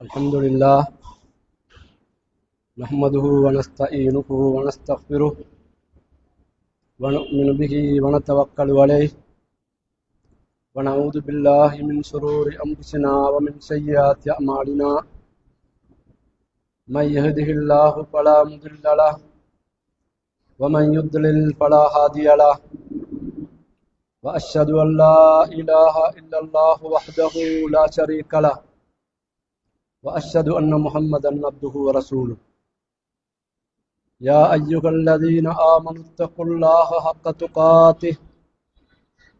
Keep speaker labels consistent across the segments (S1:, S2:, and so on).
S1: الحمد لله نحمده ونستعينه ونستغفره ونؤمن به ونتوكل عليه ونعوذ بالله من شرور أنفسنا ومن سيئات أعمالنا من يهده الله فلا مضل له ومن يضلل فلا هادي له وأشهد أن لا إله إلا الله وحده لا شريك له وأشهد أن محمدا عبده ورسوله يا أيها الذين آمنوا اتقوا الله حق تقاته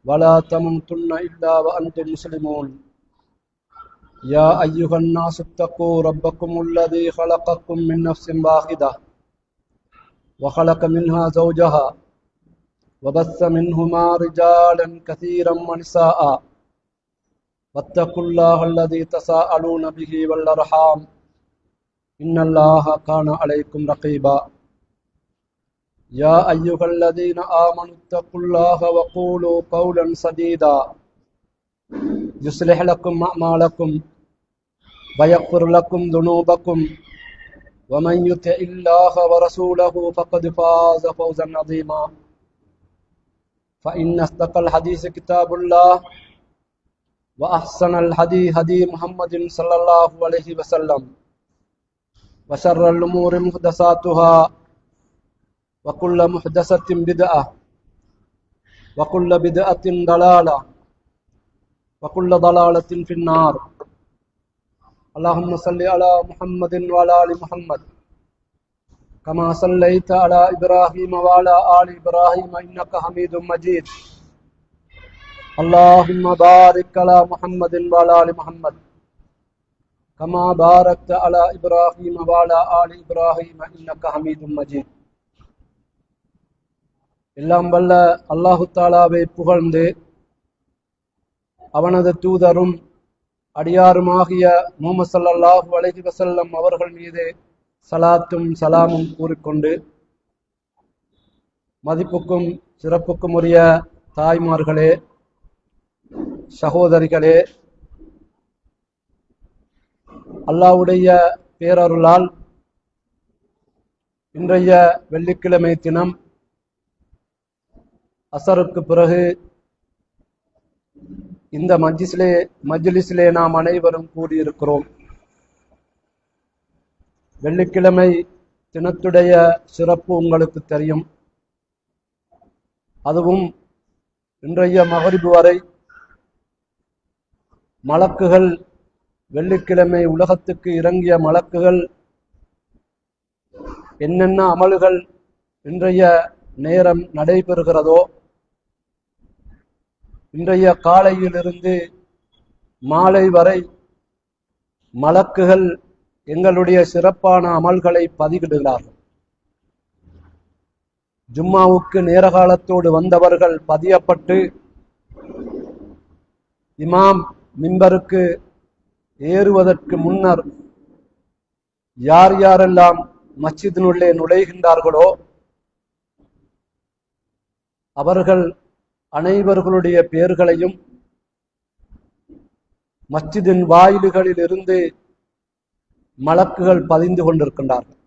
S1: ولا تموتن إلا وأنتم مسلمون يا أيها الناس اتقوا ربكم الذي خلقكم من نفس واحدة وخلق منها زوجها وبث منهما رجالا كثيرا ونساء واتقوا الله الذي تساءلون به والأرحام إن الله كان عليكم رقيبا يا أيها الذين آمنوا اتقوا الله وقولوا قولا سديدا يصلح لكم أعمالكم ويغفر لكم ذنوبكم ومن يطع الله ورسوله فقد فاز فوزا عظيما فإن أصدق الحديث كتاب الله وأحسن الهدي هدي محمد صلى الله عليه وسلم وشر الأمور محدثاتها وكل محدثة بدعة وكل بدعة ضلالة وكل ضلالة في النار اللهم صل على محمد وعلى آل محمد كما صليت على إبراهيم وعلى آل إبراهيم إنك حميد مجيد اللهم بارك على محمد وعلى آل محمد كما باركت على إبراهيم وعلى آل إبراهيم إنك حميد مجيد எல்லாம் வல்ல அல்லாஹு தாலாவை புகழ்ந்து அவனது தூதரும் அடியாருமாகிய முஹம்மது ஸல்லல்லாஹு அலைஹி வஸல்லம் அவர்கள் மீது சலாத்தும் சலாமும் கூறிக்கொண்டு மதிப்புக்கும் சிறப்புக்கும் உரிய தாய்மார்களே, சகோதரிகளே, அல்லாஹ்வுடைய பேரருளால் இன்றைய வெள்ளிக்கிழமை தினம் அசருக்கு பிறகு இந்த மஜ்லிஸிலே நாம் அனைவரும் கூடியிருக்கிறோம். வெள்ளிக்கிழமை தினத்துடைய சிறப்பு உங்களுக்கு தெரியும். அதுவும் இன்றைய மகரிபு வரை மலக்குகள், வெள்ளிக்கிழமை உலகத்துக்கு இறங்கிய மலக்குகள் என்னென்ன அமல்கள் இன்றைய நேரம் நடைபெறுகிறதோ, இன்றைய காலையிலிருந்து மாலை வரை மலக்குகள் எங்களுடைய சிறப்பான அமல்களை பதிவிடுகிறார்கள். ஜும்மாவுக்கு நேர காலத்தோடு வந்தவர்கள் பதியப்பட்டு இமாம் மிம்பருக்கு ஏறுவதற்கு முன்னர் யார் யாரெல்லாம் மஸ்ஜிதினுள்ளே நுழைகின்றார்களோ அவர்கள் அனைவர்களுடைய பெயர்களையும் மஸ்ஜிதின் வாயில்களில் இருந்து மலக்குகள் பதிந்து கொண்டிருக்கின்றார்கள்.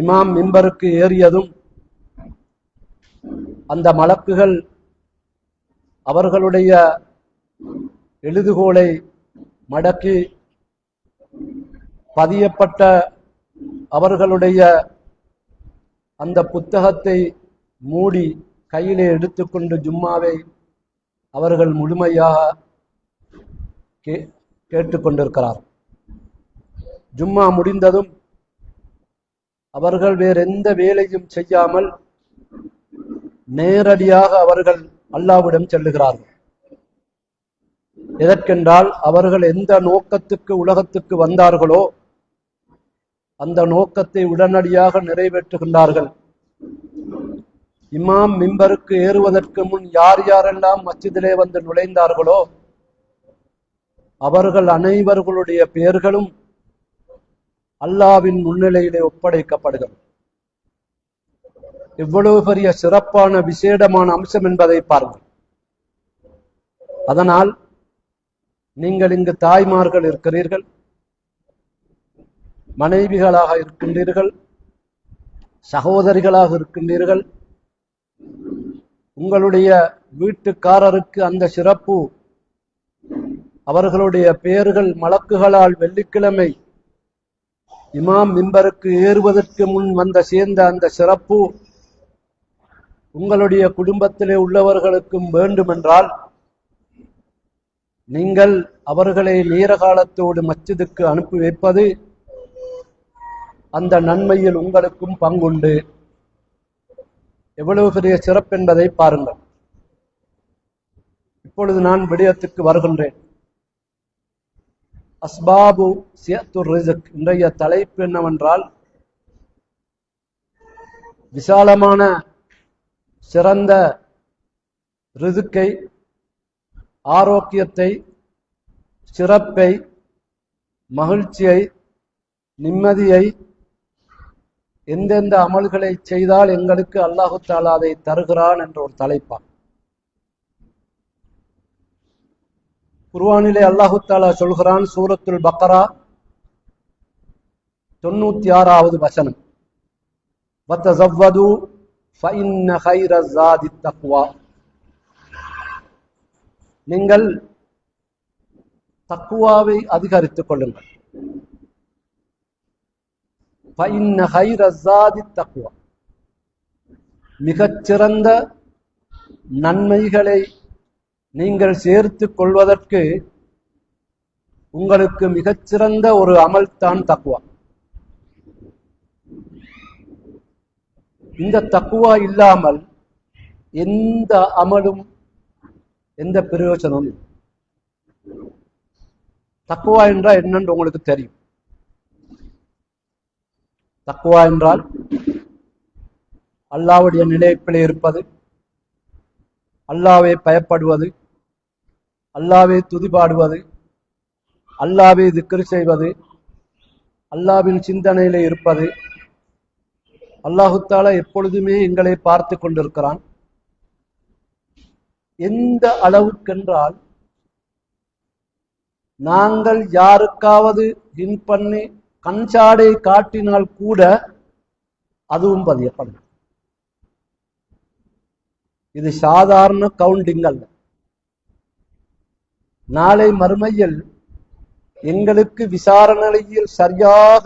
S1: இமாம் மிம்பருக்கு ஏறியதும் அந்த மலக்குகள் அவர்களுடைய எழுதுகோலை மடக்கி பதியப்பட்ட அவர்களுடைய அந்த புத்தகத்தை மூடி கையிலே எடுத்துக்கொண்டு ஜும்மாவை அவர்கள் முழுமையாக கேட்டுக்கொண்டிருக்கிறார். ஜும்மா முடிந்ததும் அவர்கள் வேறெந்த வேலையும் செய்யாமல் நேரடியாக அவர்கள் அல்லாஹ்விடம் செல்லுகிறார்கள். எதற்கென்றால் அவர்கள் எந்த நோக்கத்துக்கு உலகத்துக்கு வந்தார்களோ அந்த நோக்கத்தை உடனடியாக நிறைவேற்றுகின்றார்கள். இமாம் மிம்பருக்கு ஏறுவதற்கு முன் யார் யாரெல்லாம் மஸ்ஜிதிலே வந்து நுழைந்தார்களோ அவர்கள் அனைவர்களுடைய பெயர்களும் அல்லாஹ்வின் முன்னிலையிலே ஒப்படைக்கப்படுகிறது. எவ்வளவு பெரிய சிறப்பான விசேடமான அம்சம் என்பதை பாருங்கள். அதனால் நீங்கள் இங்கு தாய்மார்கள் இருக்கிறீர்கள், மனைவிகளாக இருக்கின்றீர்கள், சகோதரிகளாக இருக்கின்றீர்கள். உங்களுடைய வீட்டுக்காரருக்கு அந்த சிறப்பு, அவர்களுடைய பெயர்கள் மலக்குகளால் வெள்ளிக்கிழமை இமாம் மிம்பருக்கு ஏறுவதற்கு முன் சேர்ந்த அந்த சிறப்பு உங்களுடைய குடும்பத்திலே உள்ளவர்களுக்கும் வேண்டுமென்றால் நீங்கள் அவர்களை நேர காலத்தோடு மஸ்ஜிதுக்கு அனுப்பி வைப்பது, அந்த நன்மையில் உங்களுக்கும் பங்குண்டு. எவ்வளவு பெரிய சிறப்பு என்பதை பாருங்கள். இப்பொழுது நான் விடயத்துக்கு வருகின்றேன். அஸ்பாபு சியத்துர் ரிஸ்க். இன்றைய தலைப்பு என்னவென்றால், விசாலமான சிறந்த ரிஸ்கை, ஆரோக்கியத்தை, சிறப்பை, மகிழ்ச்சியை, நிம்மதியை எந்தெந்த அமல்களை செய்தால் எங்களுக்கு அல்லாஹு தஆலா அதை தருகிறான் என்ற ஒரு தலைப்பான். குர்ஆனிலே அல்லாஹு தஆலா சொல்கிறான், சூரத்துல் பக்ரா 96வது வசனம், வதஸவ்வது ஃபஇன்ன கைரஸ் ஸாதித் தக்வா. நீங்கள் தக்வாவை அதிகரித்துக் கொள்ளுங்கள். ஃபஇன்ன கைரஸ் ஸாதித் தக்வா, மிகச்சிறந்த நன்மைகளை நீங்கள் சேர்த்துக் கொள்வதற்கு உங்களுக்கு மிகச்சிறந்த ஒரு அமல் தான் தக்வா. இந்த தக்வா இல்லாமல் எந்த அமலும் எந்த பிரயோஜனமும் இல்லை. தக்வா என்றால் என்னன்னு உங்களுக்கு தெரியும். தக்வா என்றால் அல்லாஹ்வுடைய நிலைப்பிலே இருப்பது, அல்லாஹ்வை பயப்படுவது, அல்லாஹ்வை துதிபாடுவது, அல்லாஹ்வை திக்ர் செய்வது, அல்லாஹ்வின் சிந்தனையிலே இருப்பது. அல்லாஹு தஆலா எப்பொழுதுமே எங்களை பார்த்து கொண்டிருக்கிறான். எந்த அளவுக்கென்றால், நாங்கள் யாருக்காவது ஹின் பண்ணி கண்சாடை காட்டினால் கூட அதுவும் பதியப்படும். இது சாதாரண கவுண்டிங் அல்ல. நாளை மறுமையில் எங்களுக்கு விசாரணையில் சரியாக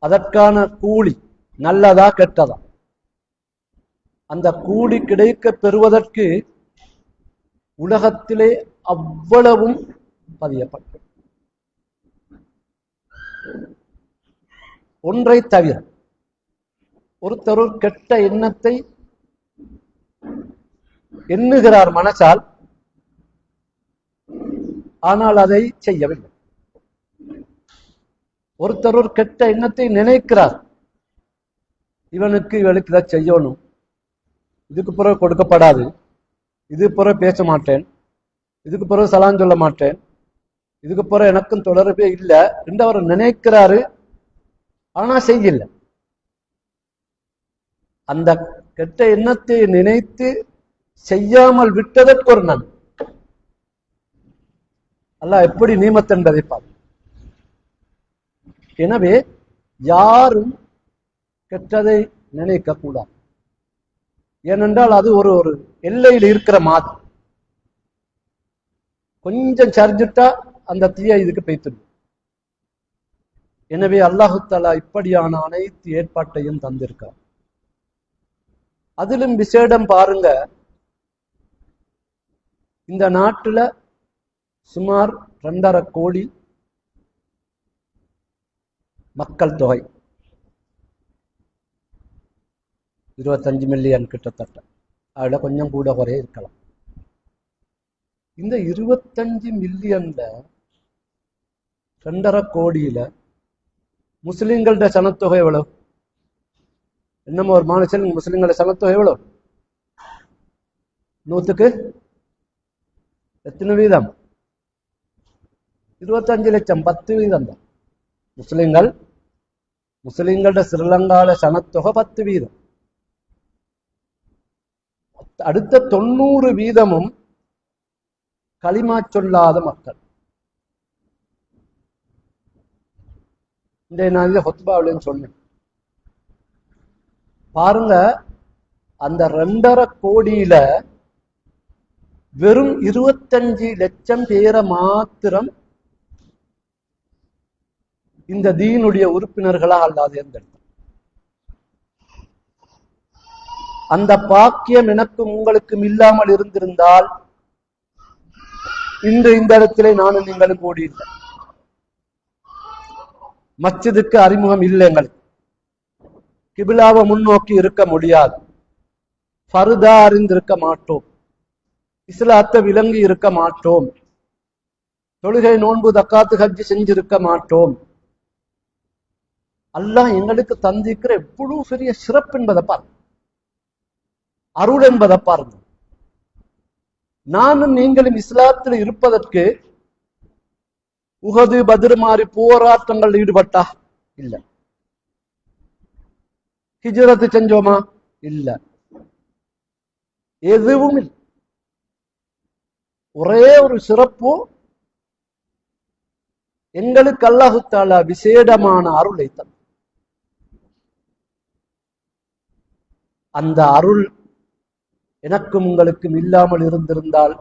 S1: அதற்கான கூலி நல்லதா கெட்டதா, அந்த கூலி கிடைக்க பெறுவதற்கு உலகத்திலே அவ்வளவும் பதியப்பட்டது. ஒன்றை தவிர, ஒருத்தர் கெட்ட எண்ணத்தை எண்ணுகிறார் மனசால், ஆனால் அதை செய்யவில்லை. ஒருத்தர் ஒரு கெட்ட எண்ணத்தை நினைக்கிறார், இவனுக்கு இவளுக்கு இதை செய்யணும், இதுக்கு பிறகு கொடுக்கப்படாது, இதுக்கு பிறகு பேச மாட்டேன், இதுக்கு பிறகு சலான் சொல்ல மாட்டேன், இதுக்கு பிறகு எனக்கும் தொடர்பே இல்லை என்று அவர் நினைக்கிறாரு. ஆனா செய்யல. அந்த கெட்ட எண்ணத்தை நினைத்து செய்யாமல் விட்டதற்கு ஒரு நன்மை அல்லாஹ் எப்படி நீமத் என்பதை பார்ப்போம். எனவே யாரும் கெட்டதை நினைக்க கூடாது. ஏனென்றால் அது ஒரு ஒரு எல்லையில் இருக்கிற மாதிரி. கொஞ்சம் சரிஞ்சுட்டா அந்த தீய இதுக்கு பெய்த்துடும். எனவே அல்லாஹு தஆலா இப்படியான அனைத்து ஏற்பாட்டையும் தந்திருக்கார். அதிலும் விசேடம் பாருங்க, இந்த நாட்டுல சுமார் 2.5 கோடி மக்கள் தொகை, 25 மில்லியன் கிட்டத்தட்ட, அதுல கொஞ்சம் கூட குறைய இருக்கலாம். இந்த 25 மில்லியன்ல 2.5 கோடியில முஸ்லிம்களோட சனத்தொகை எவ்வளவு? என்னமோ ஒரு மாநில முஸ்லிம்களோட சனத்தொகை எவ்வளவு? 100க்கு எத்தனை வீதம்? 25 லட்சம், 10 வீதம் தான் முஸ்லிம்கள். முஸ்லிம்களோட ஸ்ரீலங்கால சனத்தொகை 10 வீதம். அடுத்த 90 வீதமும் களிமா சொல்லாத மக்கள். இந்த நான் ஹொத்பாவிலேன்னு சொன்னேன். பாருங்க, அந்த 2.5 கோடியில வெறும் 25 லட்சம் பேரை மாத்திரம் இந்த தீனுடைய உறுப்பினர்களா அல்லாத தேர்ந்தெடுத்தார். அந்த பாக்கியம் எனக்கும் உங்களுக்கும் இல்லாமல் இருந்திருந்தால் இன்று இந்த இடத்திலே நானும் நீங்களும் கூடி இல்லை. மஸ்ஜிதுக்கு அறிமுகம் இல்லை, எங்களுக்கு கிபிலாவை முன்னோக்கி இருக்க முடியாது, ஃபர்தா அறிந்திருக்க மாட்டோம், இஸ்லாத்தை விளங்கி இருக்க மாட்டோம், தொழுகை நோன்பு தக்காத்து ஹஜ்ஜி செஞ்சிருக்க மாட்டோம். அல்லாஹ் எங்களுக்கு தந்திக்கிற எவ்வளவு பெரிய சிறப்பு என்பதை பாருங்க, அருள் என்பதை பாருங்க. நானும் நீங்களும் இஸ்லாத்தில் இருப்பதற்கு உஹது பத்ர் மாதிரி போராட்டங்கள் ஈடுபட்டா இல்ல, ஹிஜ்ரத் செஞ்சோமா இல்ல, எதுவும் இல்லை. ஒரே ஒரு சிறப்பு, எங்களுக்கு அல்லாஹு தஆலா விசேடமான அருளை தந்தார். அந்த அருள் எனக்கும் உங்களுக்கும் இல்லாமல் இருந்திருந்தால்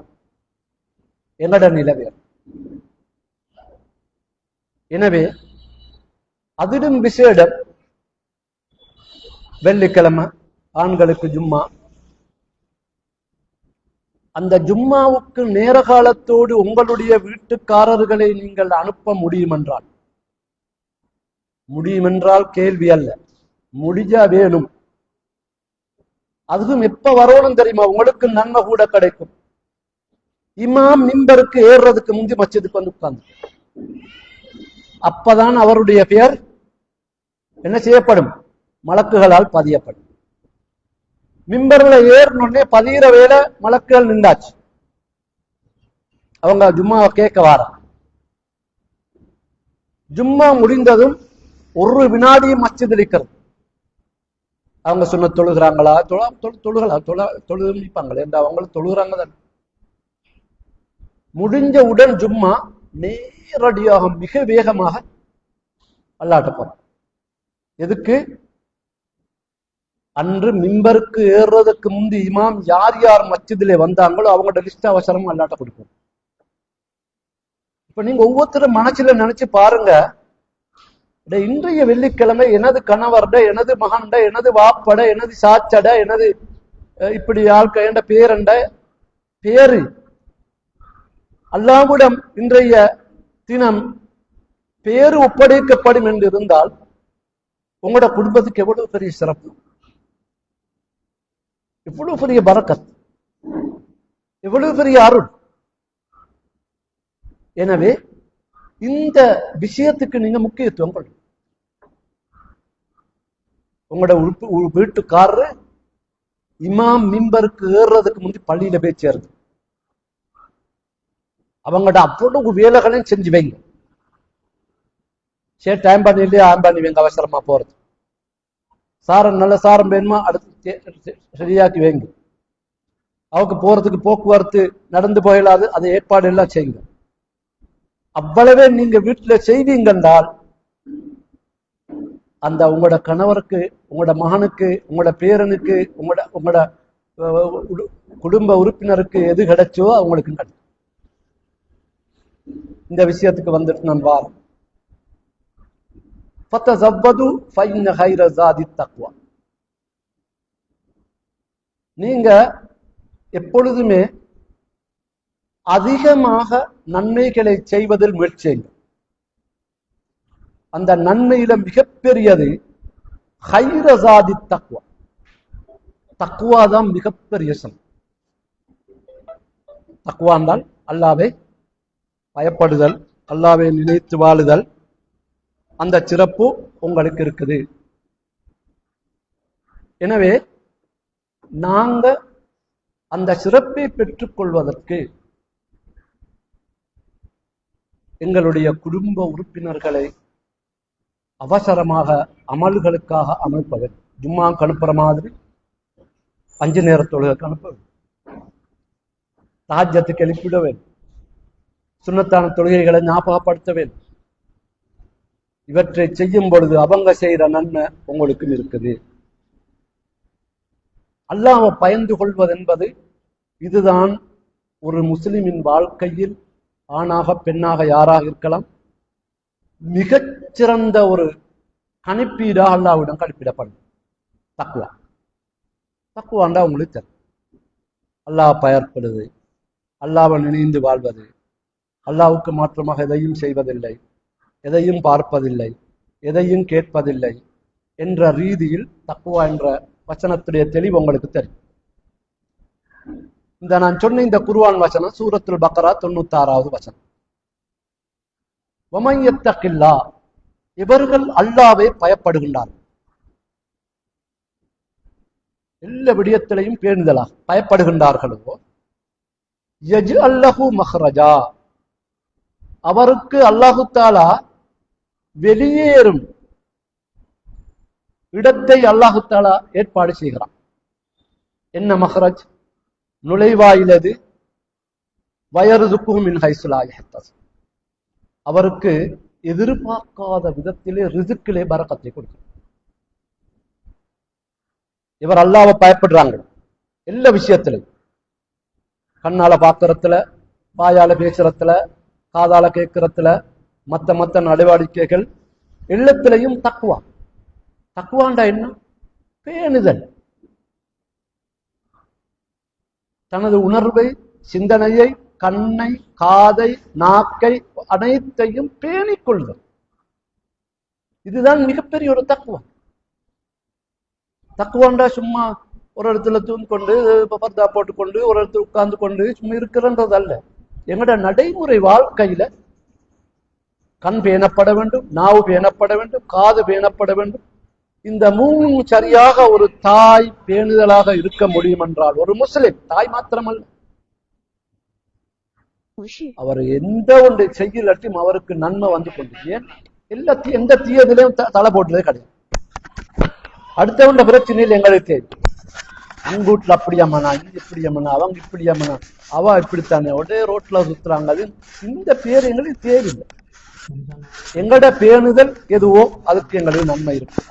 S1: என்னோட நிலவே. எனவே அதிலும் விசேடம், வெள்ளிக்கிழமை ஆண்களுக்கு ஜும்மா. அந்த ஜும்மாவுக்கு நேர காலத்தோடு உங்களுடைய வீட்டுக்காரர்களை நீங்கள் அனுப்ப முடியுமென்றால் கேள்வி அல்ல, முடிஞ்சா வேணும். அதுவும் எப்ப வரணும் தெரியுமா? உங்களுக்கு நன்மை கூட கிடைக்கும். இமாம் மிம்பருக்கு ஏறுறதுக்கு முந்தி மஸ்ஜிதுக்கு வந்து உட்கார்ந்து, அப்பதான் அவருடைய பெயர் என்ன செய்யப்படும்? மலக்குகளால் பதியப்படும். மிம்பர்ல ஏறணுன்னே பதிகிற வேலை மலக்குகள் நின்றாச்சு. அவங்க ஜும்மாவை கேட்க வார. ஜும்மா முடிந்ததும் ஒரு வினாடியும் மஸ்ஜித் இருக்கிறது. அவங்க சொன்ன தொழுகிறாங்களா, தொழுது முடிப்பாங்களே என்று அவங்களும் தொழுகிறாங்க தான். முடிஞ்ச உடன் ஜும்மா நேரடியாக மிக வேகமாக அல்லாட்ட போறாங்க. எதுக்கு? அன்று மிம்பருக்கு ஏறுறதுக்கு முந்தி இமாம் யார் யார் மஸ்ஜிதிலே வந்தாங்களோ அவங்களோட லிஸ்ட் அவசரமா அல்லாட்ட கொடுக்கும். இப்ப நீங்க ஒவ்வொருத்தரும் மனசுல நினைச்சு பாருங்க, இன்றைய வெள்ளிக்கிழமை எனது கணவர்ட, எனது மகன்ட, எனது வாப்பட, எனது சாச்சட, எனது இப்படி ஆட்கள் என்ற பேரண்ட பேரு அல்லாஹ்விடம் இன்றைய தினம் பேரு ஒப்படைக்கப்படும் என்று இருந்தால் உங்களோட குடும்பத்துக்கு எவ்வளவு பெரிய சிறப்பு, எவ்வளவு பெரிய பரக்கத், எவ்வளவு பெரிய அருள். எனவே இந்த விஷயத்துக்கு நீங்க முக்கியத்துவம் கொடுங்க. உங்களோட வீட்டுக்காரரு இமாம் மிம்பருக்கு ஏறுறதுக்கு முந்தி பள்ளியில போய் சேருது. அவங்கள்ட அவ்வளவு வேலைகளையும் செஞ்சு வைங்க. சரி, டைம் பண்ணி இல்லையா பண்ணி வைங்க, அவசரமா போறது. சாரம் நல்ல சாரம் வேணுமா அடுத்து சரியாக்கி வைங்க. அவருக்கு போறதுக்கு போக்குவரத்து நடந்து போயிடாது, அதை ஏற்பாடு எல்லாம் செய்யுங்க. அவ்வளவே நீங்க வீட்டுல செய்வீங்கன்றால் அந்த உங்களோட கணவருக்கு, உங்களோட மகனுக்கு, உங்களோட பேரனுக்கு, உங்களோட குடும்ப உறுப்பினருக்கு எது கிடைச்சோ அவங்களுக்கு கிடைக்கும். இந்த விஷயத்துக்கு வந்துட்டு நான் வாரம். நீங்க எப்பொழுதுமே அதிகமாக நன்மைகளை செய்வதில் முயற்சியுங்கள். அந்த நன்மையில மிகப்பெரியது ஹைரசாதி தக்வா. தக்வா தான் மிகப்பெரிய சம். தக்வா என்றால் அல்லாஹ்வை பயப்படுதல், அல்லாஹ்வை நினைத்து வாழுதல். அந்த சிறப்பு உங்களுக்கு இருக்குது. எனவே நாங்க அந்த சிறப்பை பெற்றுக் கொள்வதற்கு எங்களுடைய குடும்ப உறுப்பினர்களை அவசரமாக அமல்களுக்காக அமைப்பது. ஜும்மாக்கு அனுப்புற மாதிரி 5 நேர தொழுகைக்கு அனுப்ப வேண்டும். தஹஜ்ஜத்துக்கு எழுப்பிட வேண்டும். சுன்னத்தான தொழுகைகளை ஞாபகப்படுத்த வேண்டும். இவற்றை செய்யும் பொழுது அவங்க செய்யற நன்மை உங்களுக்கும் இருக்குது. அல்லாஹ்வை பயந்து கொள்வது என்பது இதுதான் ஒரு முஸ்லிமின் வாழ்க்கையில் ஆணாக பெண்ணாக யாராக இருக்கலாம் மிகச் சிறந்த ஒரு கணிப்பீடாக அல்லாஹ்விடம் கணிப்பிடப்படும். தக்குவா தக்குவாண்டா உங்களுக்கு தெரியும். அல்லாஹ் பயப்படுது, அல்லாஹ்வை நினைந்து வாழ்வது, அல்லாஹ்வுக்கு மாற்றமாக எதையும் செய்வதில்லை, எதையும் பார்ப்பதில்லை, எதையும் கேட்பதில்லை என்ற ரீதியில் தக்குவா என்ற வசனத்துடைய தெளிவு உங்களுக்கு தெரியும். இந்த நான் சொன்ன இந்த குர்ஆன் வசனம் சூரத்துல் பக்ரா 96வது வசனம். வமன் யத்தகில்லாஹ், இவர்கள் அல்லாஹ்வை பயப்படுகின்றார்கள். எல்லா விடயத்திலையும் பேணுதலாக பயப்படுகின்றார்களோ யஜ்அல் லஹு மஹ்ரஜா, அவருக்கு அல்லாஹு தஆலா வெளியேறும் இடத்தை அல்லாஹு தஆலா ஏற்பாடு செய்கிறான். என்ன மஹ்ரஜ்? நுழைவாயிலது. வயர்சுக்குஹு மின் ஹைஸு லா யஹ்தஸிப், அவருக்கு எதிர்பார்க்காத விதத்திலே ரிஸ்கிலே பரக்கத்தை கொடுக்கும். இவர் அல்லாஹ்வை பயப்படுறாங்க எல்லா விஷயத்திலும். கண்ணால பாக்குறதுல, வாயால பேசுறதுல, காதால கேட்கறதுல, மத்த நடவடிக்கைகள் எல்லாத்திலையும் தக்குவா. தக்குவாண்டா என்ன? பேணுதல். தனது உணர்வை, சிந்தனையை, கண்ணை, காதை, நாக்கை அனைத்தையும் பேணிக் கொள்ளுதல். இதுதான் மிகப்பெரிய ஒரு தக்குவா. தக்குவாண்டா சும்மா ஒரு இடத்துல தூங்கி கொண்டு பர்தா போட்டுக்கொண்டு ஒரு இடத்துல உட்கார்ந்து கொண்டு சும்மா இருக்கிறன்றது அல்ல. எங்கட நடைமுறை வாழ்க்கையில கண் பேணப்பட வேண்டும், நாவு பேணப்பட வேண்டும், காது பேணப்பட வேண்டும். இந்த மூணு சரியாக ஒரு தாய் பேணுதலாக இருக்க முடியும் என்றால் ஒரு முஸ்லிம் தாய் மாத்திரமல்ல, அவர் எந்த ஒன்றை செய்யலட்டும் அவருக்கு நன்மை வந்து கொண்டு. ஏன் எந்த தீயதிலையும் தலை போட்டதே கிடையாது. அடுத்தவண்ட பிரச்சனையில் எங்களுக்கு தெரியும். அங்க வீட்டுல அப்படியாமனா, இங்க இப்படியாமனா, அவங்க இப்படியாமனா, அவ இப்படித்தானே ஒரே ரோட்ல சுத்துறாங்க. அது இந்த பேர் எங்களுக்கு தேவையில்லை. எங்கட பேணுதல் எதுவோ அதுக்கு எங்களுக்கு நன்மை இருக்கு.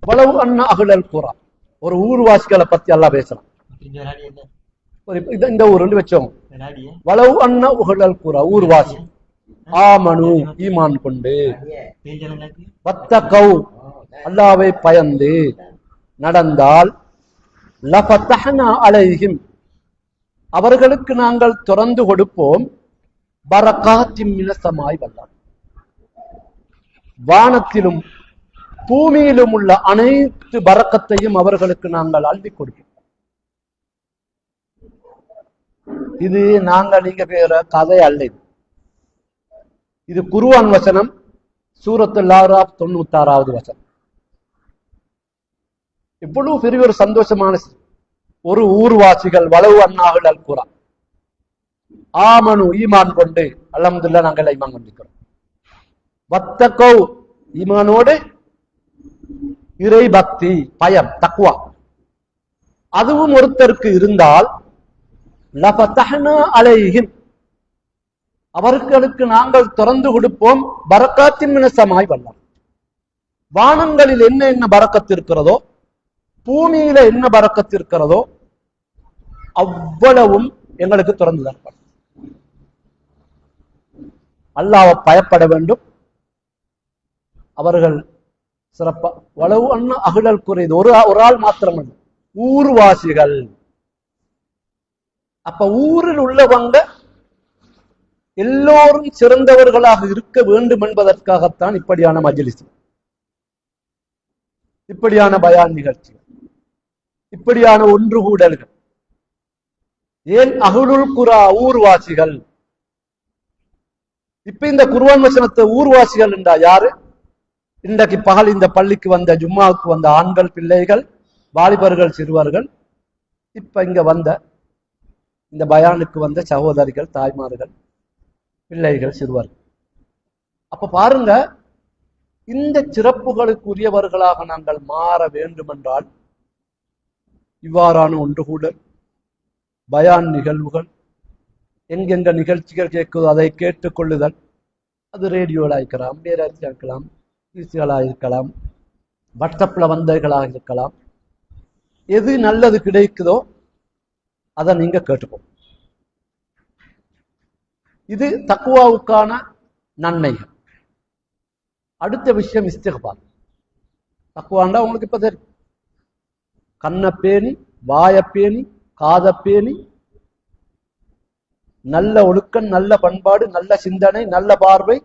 S1: வலவு அண்ணா அகுழல் கூறா, ஒரு ஊர்வாசிகளை பத்தி எல்லாம் பேசலாம். இந்த ஊர் வச்சோம். வலவு அண்ணா உகுழல் கூறா, ஊர்வாசி ஆமனு ஈமான் கொண்டு வத்தகௌ அல்லாஹ்வை பயந்து நடந்தால் லஃபதஹ்னா அலைஹிம் அவர்களுக்கு நாங்கள் திறந்து கொடுப்போம் பரகாத்தின் மினஸ் ஸமாய் வல் அர்த், வானத்திலும் பூமியிலும் உள்ள அனைத்து பரக்கத்தையும் அவர்களுக்கு நாங்கள் அள்ளி கொடுப்போம். இது நீங்க பேர கதை அல்ல. இது குர்ஆன் வசனம் சூரத்துல் அராஃப் 96வது வசனம். இவ்வளவு பெரிய ஒரு சந்தோஷமான ஒரு ஊர்வாசிகள் வலவு அண்ணாகள் அல் குர்ஆன் ஆமனு ஈமான் கொண்டு அல்ஹம்துலில்லாஹ் நாங்கள் ஈமான் கொண்டிருக்கிறோம். வத்தகௌ ஈமானோடு இறை பக்தி, பயம், தக்வா அதுவும் ஒருத்தருக்கு இருந்தால் லஃபதஹ்னா அலைஹிம் அவர்களுக்கு நாங்கள் திறந்து கொடுப்போம் பரக்காத்தின் மினஸ் ஸமாய் வல் அர்த், வானங்களில் என்ன பரக்கத்து இருக்கிறதோ பூமியில என்ன பரக்கத்து இருக்கிறதோ அவ்வளவும் எங்களுக்கு திறந்து தரப்படும். அல்லாஹ்வை பயப்பட வேண்டும். அவர்கள் சிறப்பா வலவு அண்ணா அகுழல் குறைது ஒரு ஆள் மாத்திரமல்ல, ஊர்வாசிகள். அப்ப ஊரில் உள்ளவங்க எல்லோரும் சிறந்தவர்களாக இருக்க வேண்டும் என்பதற்காகத்தான் இப்படியான மஜ்லிஸ், இப்படியான பயான் நிகழ்ச்சிகள், இப்படியான ஒன்று கூடல்கள். ஏன் அஹ்லுல் குரா ஊர்வாசிகள். இப்ப இந்த குர்ஆன் வசனத்தை ஊர்வாசிகள் என்றா யாரு? இன்றைக்கு பகல் இந்த பள்ளிக்கு வந்த ஜும்மாவுக்கு வந்த ஆண்கள், பிள்ளைகள், வாலிபர்கள், சிறுவர்கள், இப்ப இங்க வந்த இந்த பயானுக்கு வந்த சகோதரிகள், தாய்மார்கள், பிள்ளைகள், சிறுவர்கள். அப்ப பாருங்க, இந்த சிறப்புகளுக்குரியவர்களாக நாங்கள் மாற வேண்டுமென்றால் இவ்வாறான ஒன்று கூட பயான் நிகழ்வுகள், எங்கெங்க நிகழ்ச்சிகள் கேட்குதோ அதை கேட்டுக்கொள்ளுதல். அது ரேடியோவில் இருக்கலாம், வேற இருக்கலாம், பிசிகளாக இருக்கலாம், வாட்ஸ்அப்ல வந்தர்களாக இருக்கலாம். எது நல்லது கிடைக்குதோ அதை நீங்க கேட்டுக்கோங்க. இது தக்குவாவுக்கான நன்மைகள். அடுத்த விஷயம் இஸ்திக்பார். தக்குவாண்டா உங்களுக்கு இப்ப தெரியும். கண்ணை பேணி, வாயை பேணி, காதை பேணி, நல்ல ஒழுக்கம், நல்ல பண்பாடு, நல்ல சிந்தனை, நல்ல பார்வை,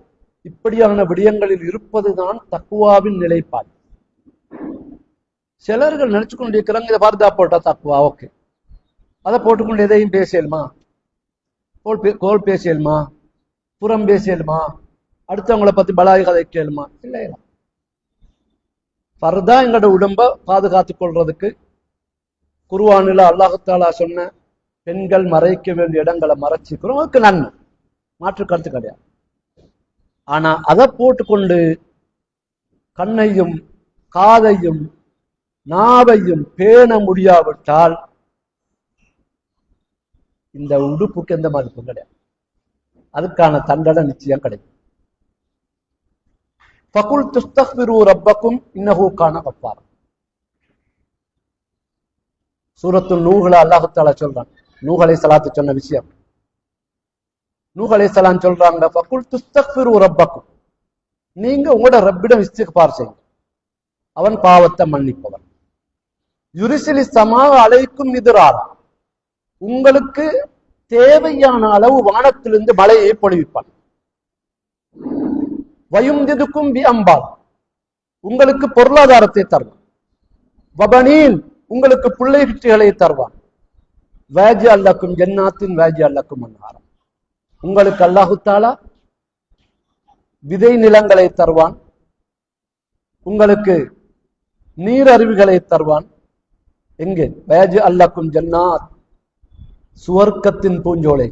S1: இப்படியான விடயங்களில் இருப்பதுதான் தக்குவாவின் நிலைப்பாடு. சிலர்கள் நினைச்சு கொண்டிருக்கிறாங்க, இதை பார்த்தா போட்டா தக்குவா, ஓகே, அதை போட்டுக்கொண்டு எதையும் பேசலுமா, கோல் பேசலுமா, புறம் பேசலுமா, அடுத்தவங்களை பத்தி பலாய் கதை கேளுமா? இல்லை. ஃபர்தா எங்களோட உடம்ப பாதுகாத்துக் கொள்றதுக்கு குர்ஆனில் அல்லாஹ் தஆலா சொன்ன பெண்கள் மறைக்க வேண்டிய இடங்களை மறைச்சிக்கிறோம், அதுக்கு நன்மை, மாற்று கருத்து கிடையாது. ஆனா அதை போட்டுக்கொண்டு கண்ணையும் காதையும் நாவையும் பேண முடியாவிட்டால் இந்த உடுப்புக்கு எந்த மதிப்பும் கிடையாது. அதுக்கான தண்டனை நிச்சயம் கிடைக்கும். ஃபகுல் துஸ்தக்பிரு ரப்பக்கும் இன்னஹு கான கஃபாரா. சூரத்துல் நூஹ்ல அல்லாஹ் தஆலா சொல்றான், நூஹ் அலைஹிஸ்ஸலாத்து சொன்ன விஷயம். நூஹ் அலைஹிஸ்ஸலாம் சொல்றாங்க, ஃபகுல் துஸ்தக்பிரு ரப்பக்கும், நீங்க உங்களோட ரப்பிடம் இஸ்திக்பார் செய்யுங்க, அவன் பாவத்தை மன்னிப்பவன். யுரிசிலி ஸமா அலைக்கும் மித்ராரா, உங்களுக்கு தேவையான அளவு வானத்திலிருந்து மழையை பொழிவிப்பான். வயும்திதுக்கும் பி அம்பால், உங்களுக்கு பொருளாதாரத்தை தருவான். வபனீன், உங்களுக்கு பிள்ளை குட்டிகளை தருவான். வேஜி அல்லக்கும் ஜன்னாத்தின் வேஜி அல்லக்கும் அன்ஹாரம், உங்களுக்கு அல்லாஹு தஆலா விதை நிலங்களை தருவான், உங்களுக்கு நீர் அருவிகளை தருவான். எங்கே? வேஜி அல்லக்கும் ஜன்னாத், சுவர்க்கத்தின் பூஞ்சோலை,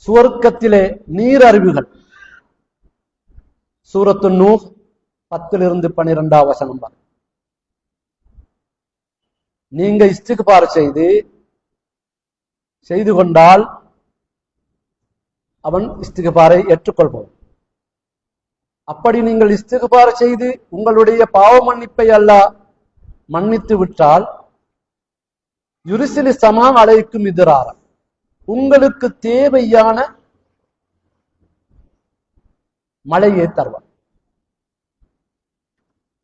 S1: சுவர்க்கத்திலே நீர் அருவிகள். சூரத்து நூஹ் 10-12 நீங்க இஸ்திக்பார் செய்து கொண்டால் அவன் இஸ்திக்பாரை ஏற்றுக்கொள்வான். அப்படி நீங்கள் இஸ்திக்பார் செய்து உங்களுடைய பாவ மன்னிப்பை அல்லாஹ் மன்னித்து விட்டால் யுரிசிலி ஸமா அலைக்கும் மித்ராரா, உங்களுக்கு தேவையான மழையை தருவான்.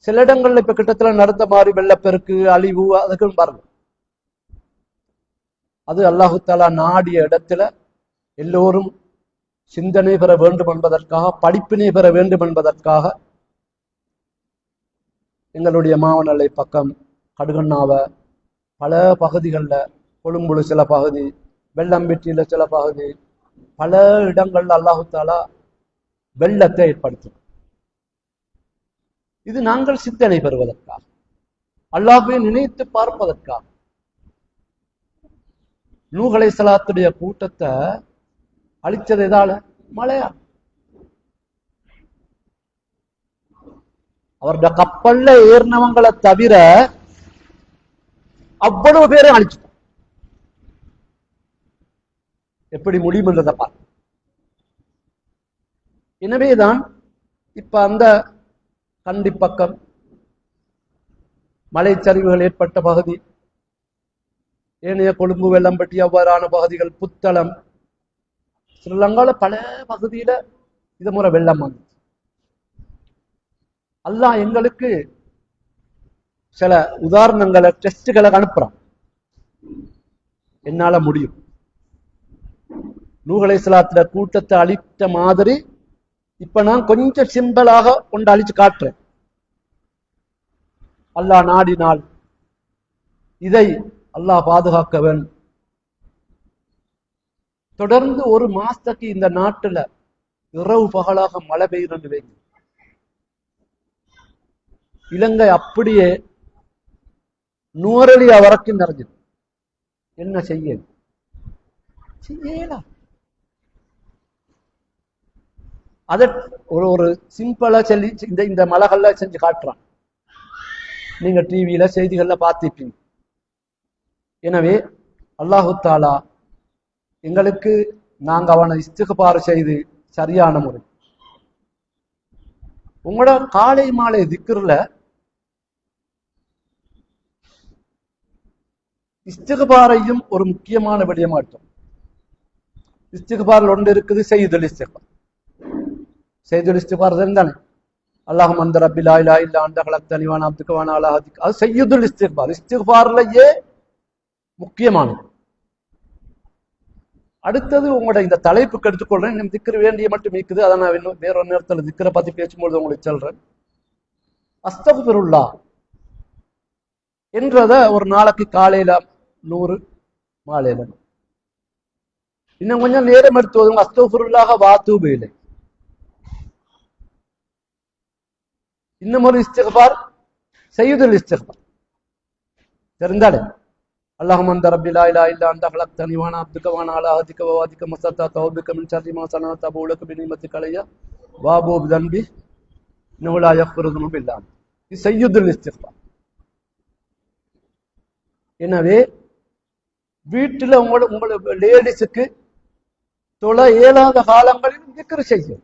S1: சில இடங்கள்ல இப்ப கிட்டத்தட்ட நடந்த மாதிரி வெள்ளப்பெருக்கு, அழிவு, அதுக்கு பாருங்க. அது அல்லாஹு தஆலா நாடிய இடத்துல எல்லோரும் சிந்தனை பெற வேண்டும் என்பதற்காக, படிப்பினை பெற வேண்டும் என்பதற்காக எங்களுடைய மாவனல்லை பக்கம், கடுகண்ணாவ, பல பகுதிகளில், கொழும்புல சில பகுதி, வெள்ளம்பெட்டியில சில பகுதி, பல இடங்கள்ல அல்லாஹு தஆலா வெள்ளத்தை ஏற்படுத்தும். இது நாங்கள் சிந்தனை பெறுவதற்காக, அல்லாஹ்வை நினைத்து பார்ப்பதற்காக. நூஹ் அலைஹிஸ்ஸலாத்துடைய கூட்டத்தை அழிச்சது எதால? மழையா. அவருடைய கப்பல்ல ஏறினவங்களை தவிர அவ்வளவு பேரை அழிச்சுட்டான். எப்படி முடியும் என்றதை பார். எனவேதான் இப்ப அந்த கண்டி பக்கம் மலைச்சரிவுகள் ஏற்பட்ட பகுதி, ஏனைய கொழும்பு, வெள்ளம்பட்டி, அவ்வாறான பகுதிகள், புத்தளம், ஸ்ரீலங்கால பல பகுதியில இது முறை வெள்ளம் வந்துச்சு. அல்லாஹ் எங்களுக்கு சில உதாரணங்களை, டெஸ்டுகளை அனுப்புறான். என்னால முடியும். நூஹ் அலைஹிஸ்ஸலாத்துல கூட்டத்தை அழித்த மாதிரி இப்ப நான் கொஞ்சம் சிம்பிளாக கொண்டு அழிச்சு காட்டுறேன். அல்லாஹ் நாடினால் இதை அல்லாஹ் பாதுகாக்க வேண்டும். தொடர்ந்து ஒரு மாசத்துக்கு இந்த நாட்டுல இரவு பகலாக மழை பெய்யுறது வைங்க. இலங்கை அப்படியே நூறலியா வரைக்கும் நிறைஞ்சது. என்ன செய்யலாம்? அத ஒரு சிம்பிளா சொல்லி இந்த மலைகள்ல செஞ்சு காட்டுறான். நீங்க டிவியில செய்திகள்ல பார்த்திருப்பீங்க. எனவே அல்லாஹு தஆலா எங்களுக்கு நாங்க அவனை இஸ்திக்பார் செய்து சரியான முறை உங்களோட காலை மாலை திக்ருல இஸ்திக்பாரையும் ஒரு முக்கியமான விடயமாட்டம். இஸ்திக்பார்ல ஒன்று இருக்குது, செய்யுதுல் இஸ்திக்பார். செய்யுதுல் இஸ்திக்பார் தானே, அல்லாஹும் அந்த ரப்பி லா இலாஹ இல்லா அன்த கலக்தனி வ அனா அப்துக வ அனா அலா அஹ்திக. அது செய்யுதுல் இஸ்திக்பார், இஸ்திக்பார்லயே முக்கியமானது. அடுத்தது உங்களோட இந்த தலைப்புக்கு எடுத்துக்கொள்றேன். இன்னும் திக்ரு வேண்டிய மட்டும் இருக்குது, அதை நான் இன்னும் வேறொரு நேரத்தில் திக்ரை பத்தி பேசும்பொழுது உங்களுக்கு சொல்றேன். அஸ்தக்ஃபிருல்லாஹ் என்றத ஒரு நாளைக்கு காலையில 100, மாலையில. இன்னும் கொஞ்சம் நேரம் எடுத்து அஸ்தக்ஃபிருல்லாஹ வாத்தூபு இலைஹ். இன்னும் ஒரு இஸ்திக்பார் சய்யிதுல் இஸ்திக்பார் தெரிந்தாலே, اللهم انت ربي لا اله الا انت خلقتني وانا عبدك وانا على عهدك ووعدك ما استطعت اعوذ بك من شر ما صنعت ابوء لك بنعمتك علي وابوء بذنبي انه لا يغفر الذنوب الا انت. இது சய்யிதுல் இஸ்திக்பார். எனவே வீட்டில் உங்களுக்கு லேடிஸுக்கு தொழ இயலாத காலங்களில் திக்ரு செய்யும்.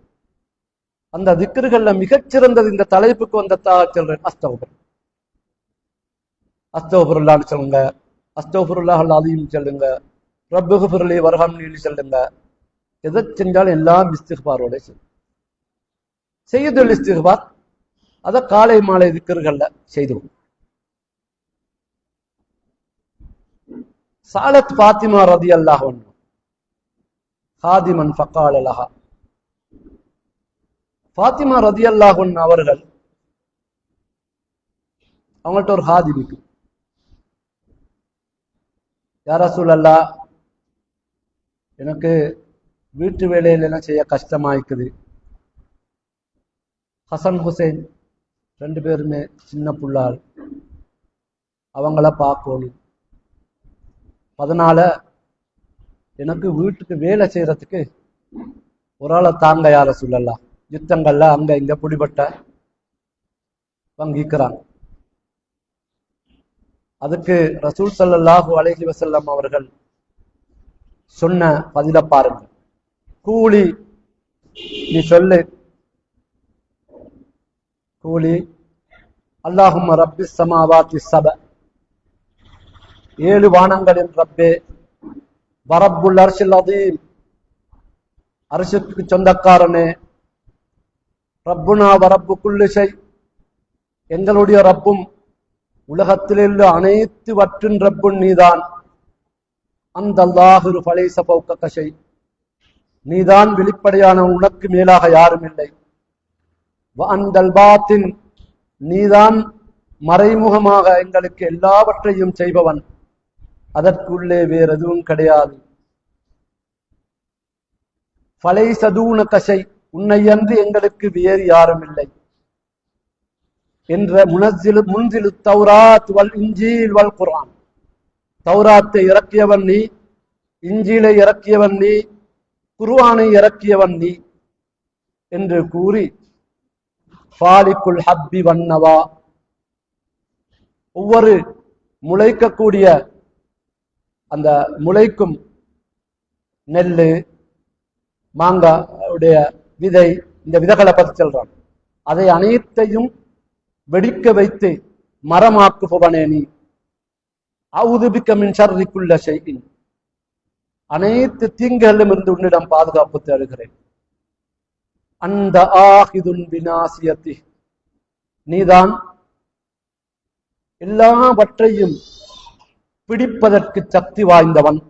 S1: அந்த திக்ருகள்ல மிகச்சிறந்தது இந்த தலைப்புக்கு வந்த சொல்றேன், அஸ்தக்ஃபிருல்லாஹ்னு சொல்லுங்க, அஸ்தக்ஃபிருல்லாஹல் அலீம் சொல்லுங்க, ரப்புக்ஃபிர்லி வர்ஹம்னி சொல்லுங்க. எதை செஞ்சாலும் எல்லாம் இஸ்திக்பாரோட செய்யும். செய்யுதுல் இஸ்திக்பார் அதை காலை மாலை திக்ருகள்ல செய்துவோம். சாலத் ஃபாத்திமா ரலியல்லாஹு அன்ஹா ஹாதிமன் ஃபகால லஹா. ஃபாத்திமா ரலியல்லாஹு அன்ஹா அவர்கள் அவங்கள்ட்ட ஒரு ஹாதிம் இருக்கு. யா ரசூலல்லாஹ், எனக்கு வீட்டு வேலையில எல்லாம் செய்ய கஷ்டமாயிக்குது. ஹசன் ஹுசைன் 2 பேருமே சின்ன புள்ளாள், அவங்கள பார்க்கணும். அதனால எனக்கு வீட்டுக்கு வேலை செய்யறதுக்கு ஒரு ஆளை தாங்க யா ரசூலல்லாஹ். யுத்தங்கள்ல அங்க இங்க பிடிபட்ட வங்கிக்கிறாங்க. அதுக்கு ரசூல் ஸல்லல்லாஹு அலைஹி வஸல்லம் அவர்கள் சொன்ன பதில பாருங்க. கூலி நீ சொல்லு, கூலி அல்லாஹும்ம ரப்பிஸ் ஸமாவாத்தி ஸப, 7 வானங்களின் ரப்பே, வரப்புல் அர்ஷில் அதீம், அர்ஷுக்கு சொந்தக்காரனே, ரப்புனா வரப்பு குல்லி ஷை, எங்களுடைய ரப்பும் உலகத்தில் உள்ள அனைத்து வற்றின் ரப்புன் நீதான். அந்த அல்லாஹு ஃபலைஸ ஃபௌக ஷை, நீதான் வெளிப்படையான, உனக்கு மேலாக யாரும் இல்லை. வ அந்தல் பாத்தின், நீதான் மறைமுகமாக எங்களுக்கு எல்லாவற்றையும் செய்பவன், அதற்குள்ளே வேறு எதுவும் கிடையாது. ஃபலைஸ தூனக ஷை, உன்னை அன்றி எங்களுக்கு வேறு யாரும் இல்லை என்ற முன்சிலு தௌராத் வல் இன்ஜீல் வல் குர்ஆன், தௌராத்தை இறக்கியவன் நீ, இன்ஜீலை இறக்கியவன் நீ, குர்ஆனை இறக்கியவன் நீ என்று கூறி, ஃபாலிகுல் ஹப்பி வன்னவா, ஒவ்வொரு முளைக்கக்கூடிய அந்த முளைக்கும் நெல்லு மாங்காவுடைய விதை, இந்த விதைகளை பற்றி சொல்றான். அதை அனைத்தையும் வெடிக்க வைத்து மரமாக்குபவனே நீ. அஊது பிக்க மின் ஷர்ரி குல்ல ஷைஇன், அனைத்து தீங்குகளிலும் இருந்து உன்னிடம் பாதுகாப்பு தேடுகிறேன். அந்த ஆஹிதுன் பினாசியத்தி, நீதான் எல்லாவற்றையும் பிடிப்பதற்கு சக்தி வாய்ந்தவன்.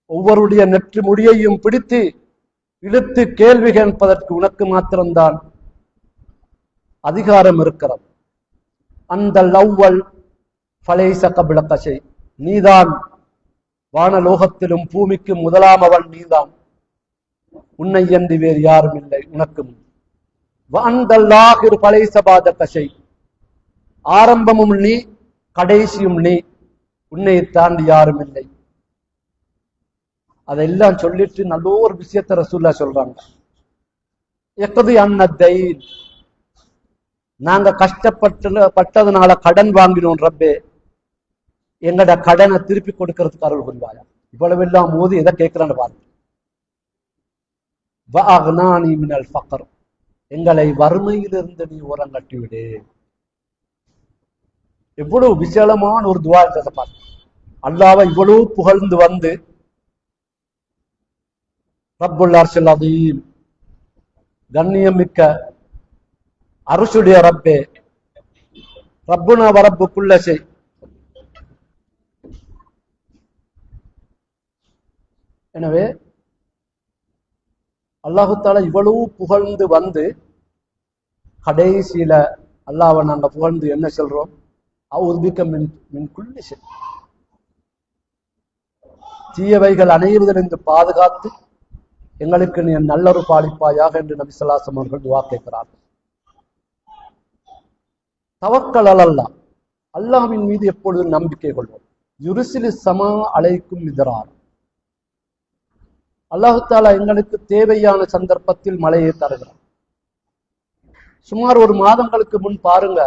S1: ஒவ்வொருடைய நெற்றி முடியையும் பிடித்து இழுத்து கேள்வி கேட்பதற்கு உனக்கு மாத்திரம்தான் அதிகாரம் இருக்கிறது. அந்த லவ்வல் ஃபலைஸ கப்லக ஷை, நீதான் வானலோகத்திலும் பூமிக்கும் முதலாமவன் நீதான், உன்னை என்று வேறு யாரும் இல்லை உனக்கும். வஅந்தல் ஆகிர் ஃபலைஸ பாதக ஷை, ஆரம்பமும் நீ கடைசியும் நீ, உன்னை தாண்டி யாரும் இல்லை. அதெல்லாம் சொல்லிட்டு நல்ல ஒரு விஷயத்தை ரசூலுல்லாஹ் சொல்றாங்க. யக்தி அன்னத்தைன், நாங்க கஷ்டப்பட்டதுனால கடன் வாங்கினோம் ரப்பே, எங்கட கடனை திருப்பி கொடுக்கறதுக்கு அருள் புரிவாயா. இவ்வளவெல்லாம் மோதி எதை கேட்கிறான்னு பாருங்க. வஅக்னானி மினல் ஃபக்ர், எங்களை வறுமையிலிருந்து நீ ஓரங்கட்டி விடு. எவ்வளவு விசாலமான ஒரு துவா இருந்ததை பாருங்க. அல்லாஹ்வை இவ்வளவு புகழ்ந்து வந்து ரப்புல் அர்ஷில் அதீம், கண்ணியமிக்க அர்ஷுடைய ரப்பே, ரப்புனா வரப்பு குல்ல ஷை, எனவே அல்லாஹு தஆலா இவ்வளவு புகழ்ந்து வந்து கடைசியில அல்லாஹ்வை நாங்க புகழ்ந்து என்ன சொல்றோம்? அவுதுபிக்க மின் குல்லி ஷை, தீயவைகள் அனைவரிலிருந்து பாதுகாத்து எங்களுக்கு நீ நல்லொரு பாலிப்பாயாக என்று நபி ஸல்லல்லாஹு அலைஹி வஸல்லம் அவர்கள் துஆ கேட்கிறார்கள். தவக்கல் அலல்லாஹ், அல்லாஹ்வின் மீது எப்பொழுதும் நம்பிக்கை கொள்வோம். யுர்சிலு ஸமா அலைக்கும் மிதரார், அல்லாஹு தஆலா எங்களுக்கு தேவையான சந்தர்ப்பத்தில் மழையை தருகிறார். சுமார் ஒரு மாதங்களுக்கு முன் பாருங்க,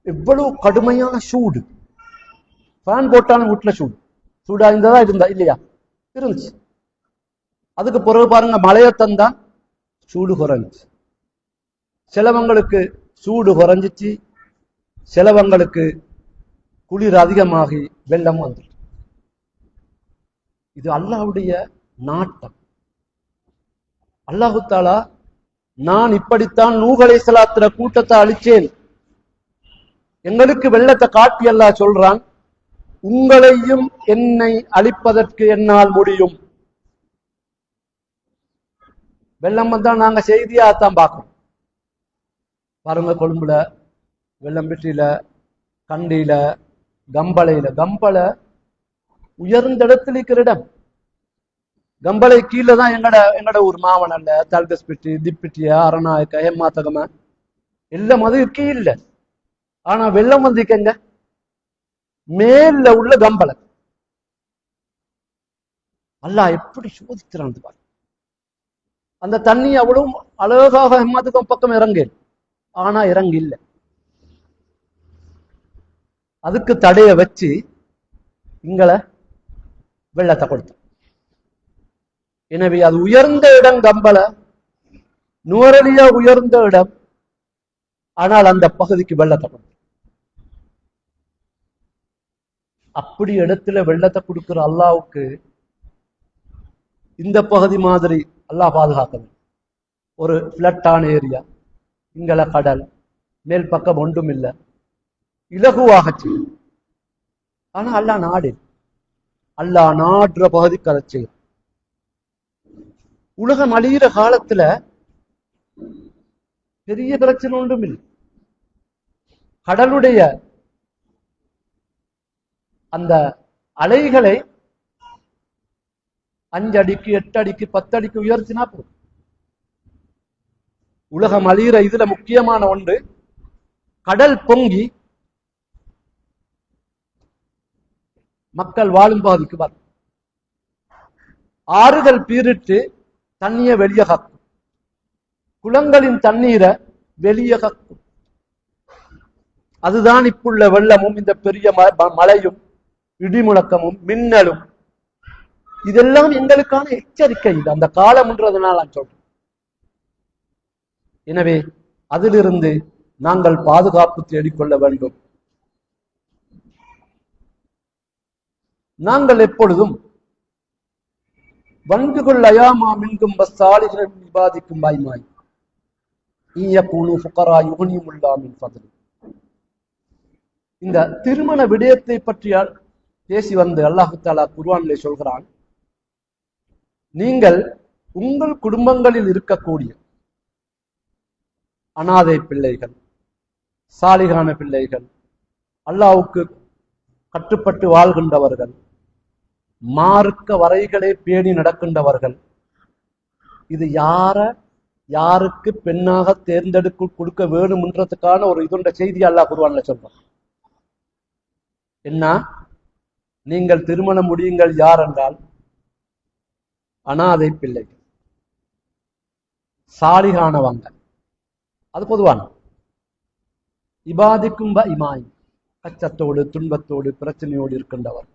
S1: எவ்வளவு கடுமையான சூடு. ஃபேன் போட்டாலும் வீட்டுல சூடா இருந்தா இல்லையா? இருந்துச்சு. அதுக்கு பிறகு பாருங்க, மழையை தந்தா சூடு குறைஞ்சி. சிலவங்களுக்கு சூடு குறைஞ்சிச்சு, சிலவங்களுக்கு குளிர் அதிகமாகி வெள்ளம் வந்துட்டு. இது அல்லாஹ்வுடைய நாட்டம். அல்லாஹு தஆலா நான் இப்படித்தான் நூஹ் அலைஹிஸ்ஸலாத்துற கூட்டத்தை அழிச்சேன், எங்களுக்கு வெள்ளத்தை காட்டி அல்லாஹ் சொல்றான், உங்களையும் என்னை அழிப்பதற்கு என்னால் முடியும். வெள்ளம் வந்தா நாங்க செய்தியாத்தான் பார்க்கணும். பாருங்க, கொழும்புல, வெள்ளம்பெட்டியில, கண்டியில, கம்பளையில, கம்பளை உயர்ந்த இடத்துல இருக்கிற இடம். கம்பளை கீழே தான் எங்கட ஊர் மாவனல்ல, தல்கஸ்பிட்டி, திப்பிட்டியா, அரணாயக்க, ஹெம்மாத்தகம எல்லாம் அது கீழ. ஆனா வெள்ளம் வந்திருக்கங்க மேல உள்ள கம்பளை. அல்லாஹ் எப்படி சோதிக்கிறான் பாரு. அந்த தண்ணி அவ்வளவு அழகாக ஹெம்மாத்தகம் பக்கம் இறங்கு, ஆனா இறங்கி இல்லை. அதுக்கு தடைய வச்சு இங்களை வெள்ளத்தை கொடுத்த. எனவே அது உயர்ந்த இடம் கம்பளை, நுவரெலியா உயர்ந்த இடம், ஆனால் அந்த பகுதிக்கு வெள்ளத்தை கொடுத்த. அப்படி இடத்துல வெள்ளத்தை கொடுக்கிற அல்லாவுக்கு இந்த பகுதி மாதிரி அல்லாஹ் பாதுகாக்கணும். ஒரு பிளட்டான ஏரியா, இங்கள கடல், மேல் பக்கம் ஒன்றும் இல்லை, இலகுவாக செய்யும். ஆனா அல்லாஹ் நாடு, அல்லாஹ் நாடுற பகுதிக்கு அதை செய்யும். உலகம் அழிகிற காலத்துல பெரிய பிரச்சனை ஒன்றும் இல்லை. கடலுடைய அந்த அலைகளை 5 அடிக்கு 8 அடிக்கு 10 அடிக்கு உயர்த்தினா போதும். உலகம் அழிகிற இதுல முக்கியமான ஒன்று, கடல் பொங்கி மக்கள் வாழும் பகுதிக்கு வரும். ஆறுகள் பீரிட்டு தண்ணியை வெளியே காக்கும், குளங்களின் தண்ணீரை வெளியே காக்கும். அதுதான் இப்புள்ள வெள்ளமும், இந்த பெரிய மழையும், இடிமுழக்கமும், மின்னலும், இதெல்லாம் எங்களுக்கான எச்சரிக்கை. இது அந்த காலம்ன்றதுனால நான் சொல்றேன். எனவே அதிலிருந்து நாங்கள் பாதுகாப்பு தேடிக்கொள்ள வேண்டும். நாங்கள் எப்பொழுதும் வன்குகள் அயாமா மின்கும் பஸ்ஸாலிஹின் இபாதிக்கும் பாய்மாய் ஈயகூனு ஃபுகரா யுக்னியுமுல்லாஹ் மின் ஃபத்லி. இந்த திருமண விடயத்தை பற்றி பேசி வந்து அல்லாஹ் தஆலா குர்ஆனிலே சொல்கிறான், நீங்கள் உங்கள் குடும்பங்களில் இருக்கக்கூடிய அனாதை பிள்ளைகள், சாலிகான பிள்ளைகள், அல்லாஹ்வுக்கு கட்டுப்பட்டு வாழ்கின்றவர்கள், மார்க்க வரைகளை பேணி நடக்கின்றவர்கள், இது யாருக்கு பெண்ணாக தேர்ந்தெடுக்க கொடுக்க வேணும்ன்றதுக்கான ஒரு இதுண்ட செய்தி அல்லாஹ் குர்ஆன்ல சொல்றான். என்ன, நீங்கள் திருமணம் முடியுங்கள் யார் என்றால் அனாதை பிள்ளைகள், சாலிகானவங்க, அது பொதுவான. இபாதிக்கும் இமாய், கச்சத்தோடு துன்பத்தோடு பிரச்சனையோடு இருக்கின்றவர்.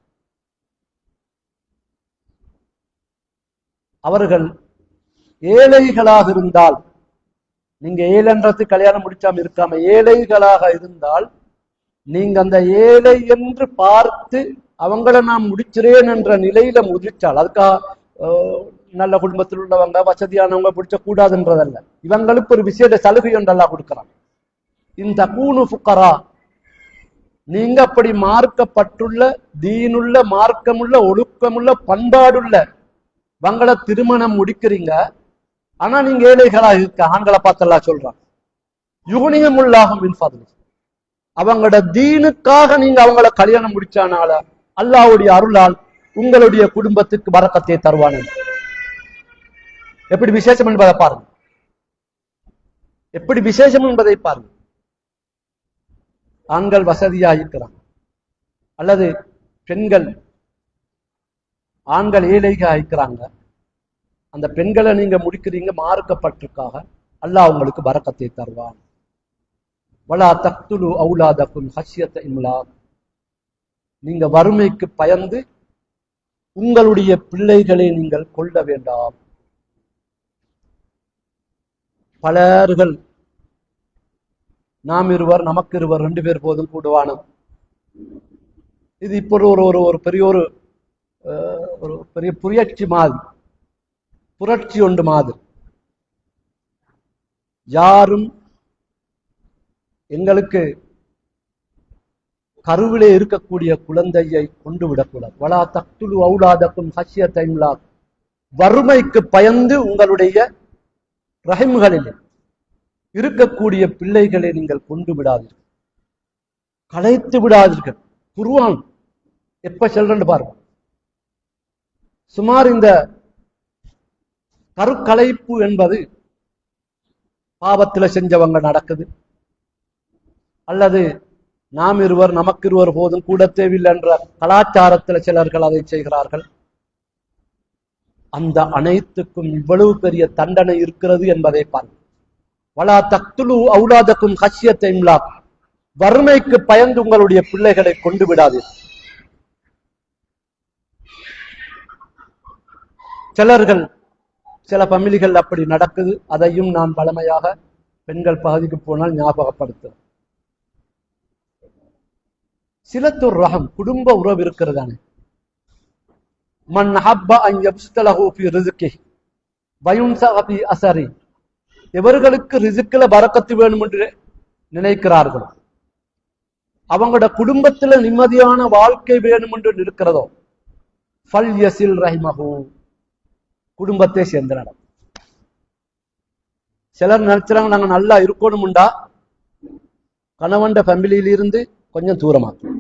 S1: அவர்கள் ஏழைகளாக இருந்தால், நீங்க ஏழைன்றது கல்யாணம் முடிச்சாம இருக்காம ஏழைகளாக இருந்தால், நீங்க அந்த ஏழை என்று பார்த்து அவங்கள நான் முடிச்சிறேன் என்ற நிலையில முதிச்சால், அதுக்காக நல்ல குடும்பத்தில் உள்ளவங்க வசதியானவங்க பிடிச்ச கூடாதுன்றதல்ல, இவங்களுக்கு ஒரு விசேட சலுகை ஒன்றெல்லாம் கொடுக்கிறான். இந்த கூணு புக்கரா, நீங்க அப்படி மார்க்கப்பட்டுள்ள தீனுள்ள மார்க்கமுள்ள ஒழுக்கமுள்ள பண்பாடுள்ள வங்களை திருமணம் முடிக்கிறீங்க. ஆனா நீங்க ஏழைகளாக இருக்க ஆண்களை பார்த்தெல்லாம் சொல்றான். யுகனியமுள்ளாகும் அவங்களோட தீனுக்காக நீங்க அவங்கள கல்யாணம் முடிச்சானால அல்லாஹ்வுடைய அருளால் உங்களுடைய குடும்பத்துக்கு பரக்கத்தை தருவான். எப்படி விசேஷம் என்பதை பாருங்க, எப்படி விசேஷம் என்பதை பாருங்க. ஆண்கள் வசதியாக இருக்கிறாங்க, அல்லது பெண்கள் ஆண்கள் ஏழைகளாக இருக்கிறாங்க. அந்த பெண்களை நீங்க முடிக்கிறீங்க மார்க்கப்பட்டிருக்காக, அல்லாஹ் உங்களுக்கு பரக்கத்தை தருவான். வலா தக்துலு அவுலாதக்கும் ஹஷ்யத இம்லாக், நீங்க வறுமைக்கு பயந்து உங்களுடைய பிள்ளைகளை நீங்கள் கொல்ல வேண்டாம். பலர்கள் நாம் இருவர் நமக்கு இருவர் 2 பேர் போதும் கூடுவானம். இது இப்போ ஒரு பெரிய ஒரு பெரிய புரட்சி ஒன்று மாதிரி. யாரும் எங்களுக்கு கருவிலே இருக்கக்கூடிய குழந்தையை கொண்டு விடக்கூடாது. வலா தக்துலு அவுலாதக்கும் ஹஷ்யத இம்லாக், வறுமைக்கு பயந்து உங்களுடைய ரஹிம்களில் இருக்கக்கூடிய பிள்ளைகளை நீங்கள் கொண்டு விடாதீர்கள், கலைத்து விடாதீர்கள். குர்ஆன் எப்ப சொல்றேன்னு பாருங்க. சுமார் இந்த கருக்கலைப்பு என்பது பாவத்தில் செஞ்சவங்க நடக்குது, அல்லது நாம் இருவர் நமக்கு இருவர் போதும் கூட தேவையில்லை என்ற கலாச்சாரத்தில் சிலர்கள் அதை செய்கிறார்கள். அந்த அனைத்துக்கும் இவ்வளவு பெரிய தண்டனை இருக்கிறது என்பதை பாருங்கள். வலா தக்துலு அவுலாதக்கும் ஹஷ்யத இம்லாக், வறுமைக்கு பயந்து உங்களுடைய பிள்ளைகளை கொண்டு விடாதீர்கள். சில ஃபேமிலிகள் அப்படி நடக்குது. அதையும் நான் பலமையாக பெண்கள் பகுதிக்கு போனால் ஞாபகப்படுத்துறேன். சிலத்துர் ரஹம், குடும்ப உறவு இருக்கிறதானே. மன் ஹப்ப அன் யப்ஸ்தலஹு ஃபி ரிஸ்கிஹி வயுன்ஸஹ ஃபி அஸரி, எவர்களுக்கு ரிஸ்கில பரக்கத்து வேணும் என்று நினைக்கிறார்களோ, அவங்களோட குடும்பத்துல நிம்மதியான வாழ்க்கை வேணும் என்று இருக்கிறதோ, ஃபல் யஸில் ரஹிமஹு, குடும்பத்தை சேர்ந்து நடம். சிலர் நினைச்சாங்க நாங்க நல்லா இருக்கணும்டா கணவன் ஃபேமிலியிலிருந்து கொஞ்சம் தூரமாக்கும்,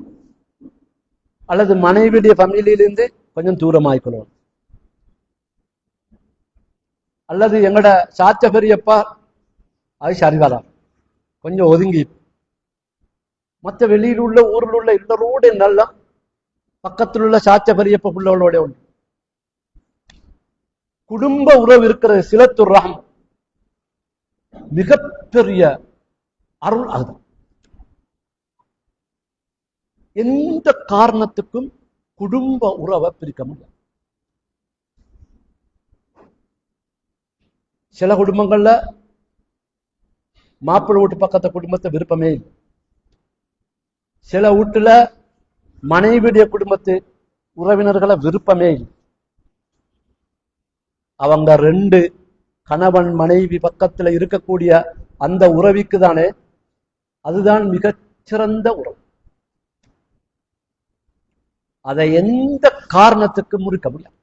S1: அல்லது மனைவியுடைய ஃபேமிலியிலிருந்து கொஞ்சம் தூரமாய்க்கணும், அல்லது எங்கட சாச்ச பெரியப்பா அது சரிவரான் கொஞ்சம் ஒதுங்கி, மற்ற வெளியில் உள்ள ஊரில் உள்ள எல்லாரோட நல்லா பக்கத்தில் உள்ள சாச்ச பெரியப்ப உள்ளவளோட உண்டு. குடும்ப உறவு இருக்கிற சிலத்துர் ரஹம் மிகப்பெரிய அருள். அதுதான் எந்த காரணத்துக்கும் குடும்ப உறவை பிரிக்க முடியாது. சில குடும்பங்கள்ல மாப்பிள்ளை வீட்டு பக்கத்து குடும்பத்தை விருப்பமே இல்லை. சில வீட்டுல மனைவியுடைய குடும்பத்து உறவினர்களை விருப்பமே இல்லை. அவங்க 2 கணவன் மனைவி பக்கத்துல இருக்கக்கூடிய அந்த உறவிக்கு தானே அதுதான் மிகச்சிறந்த உறவு. அதை எந்த காரணத்துக்கு முறிக்க முடியாது.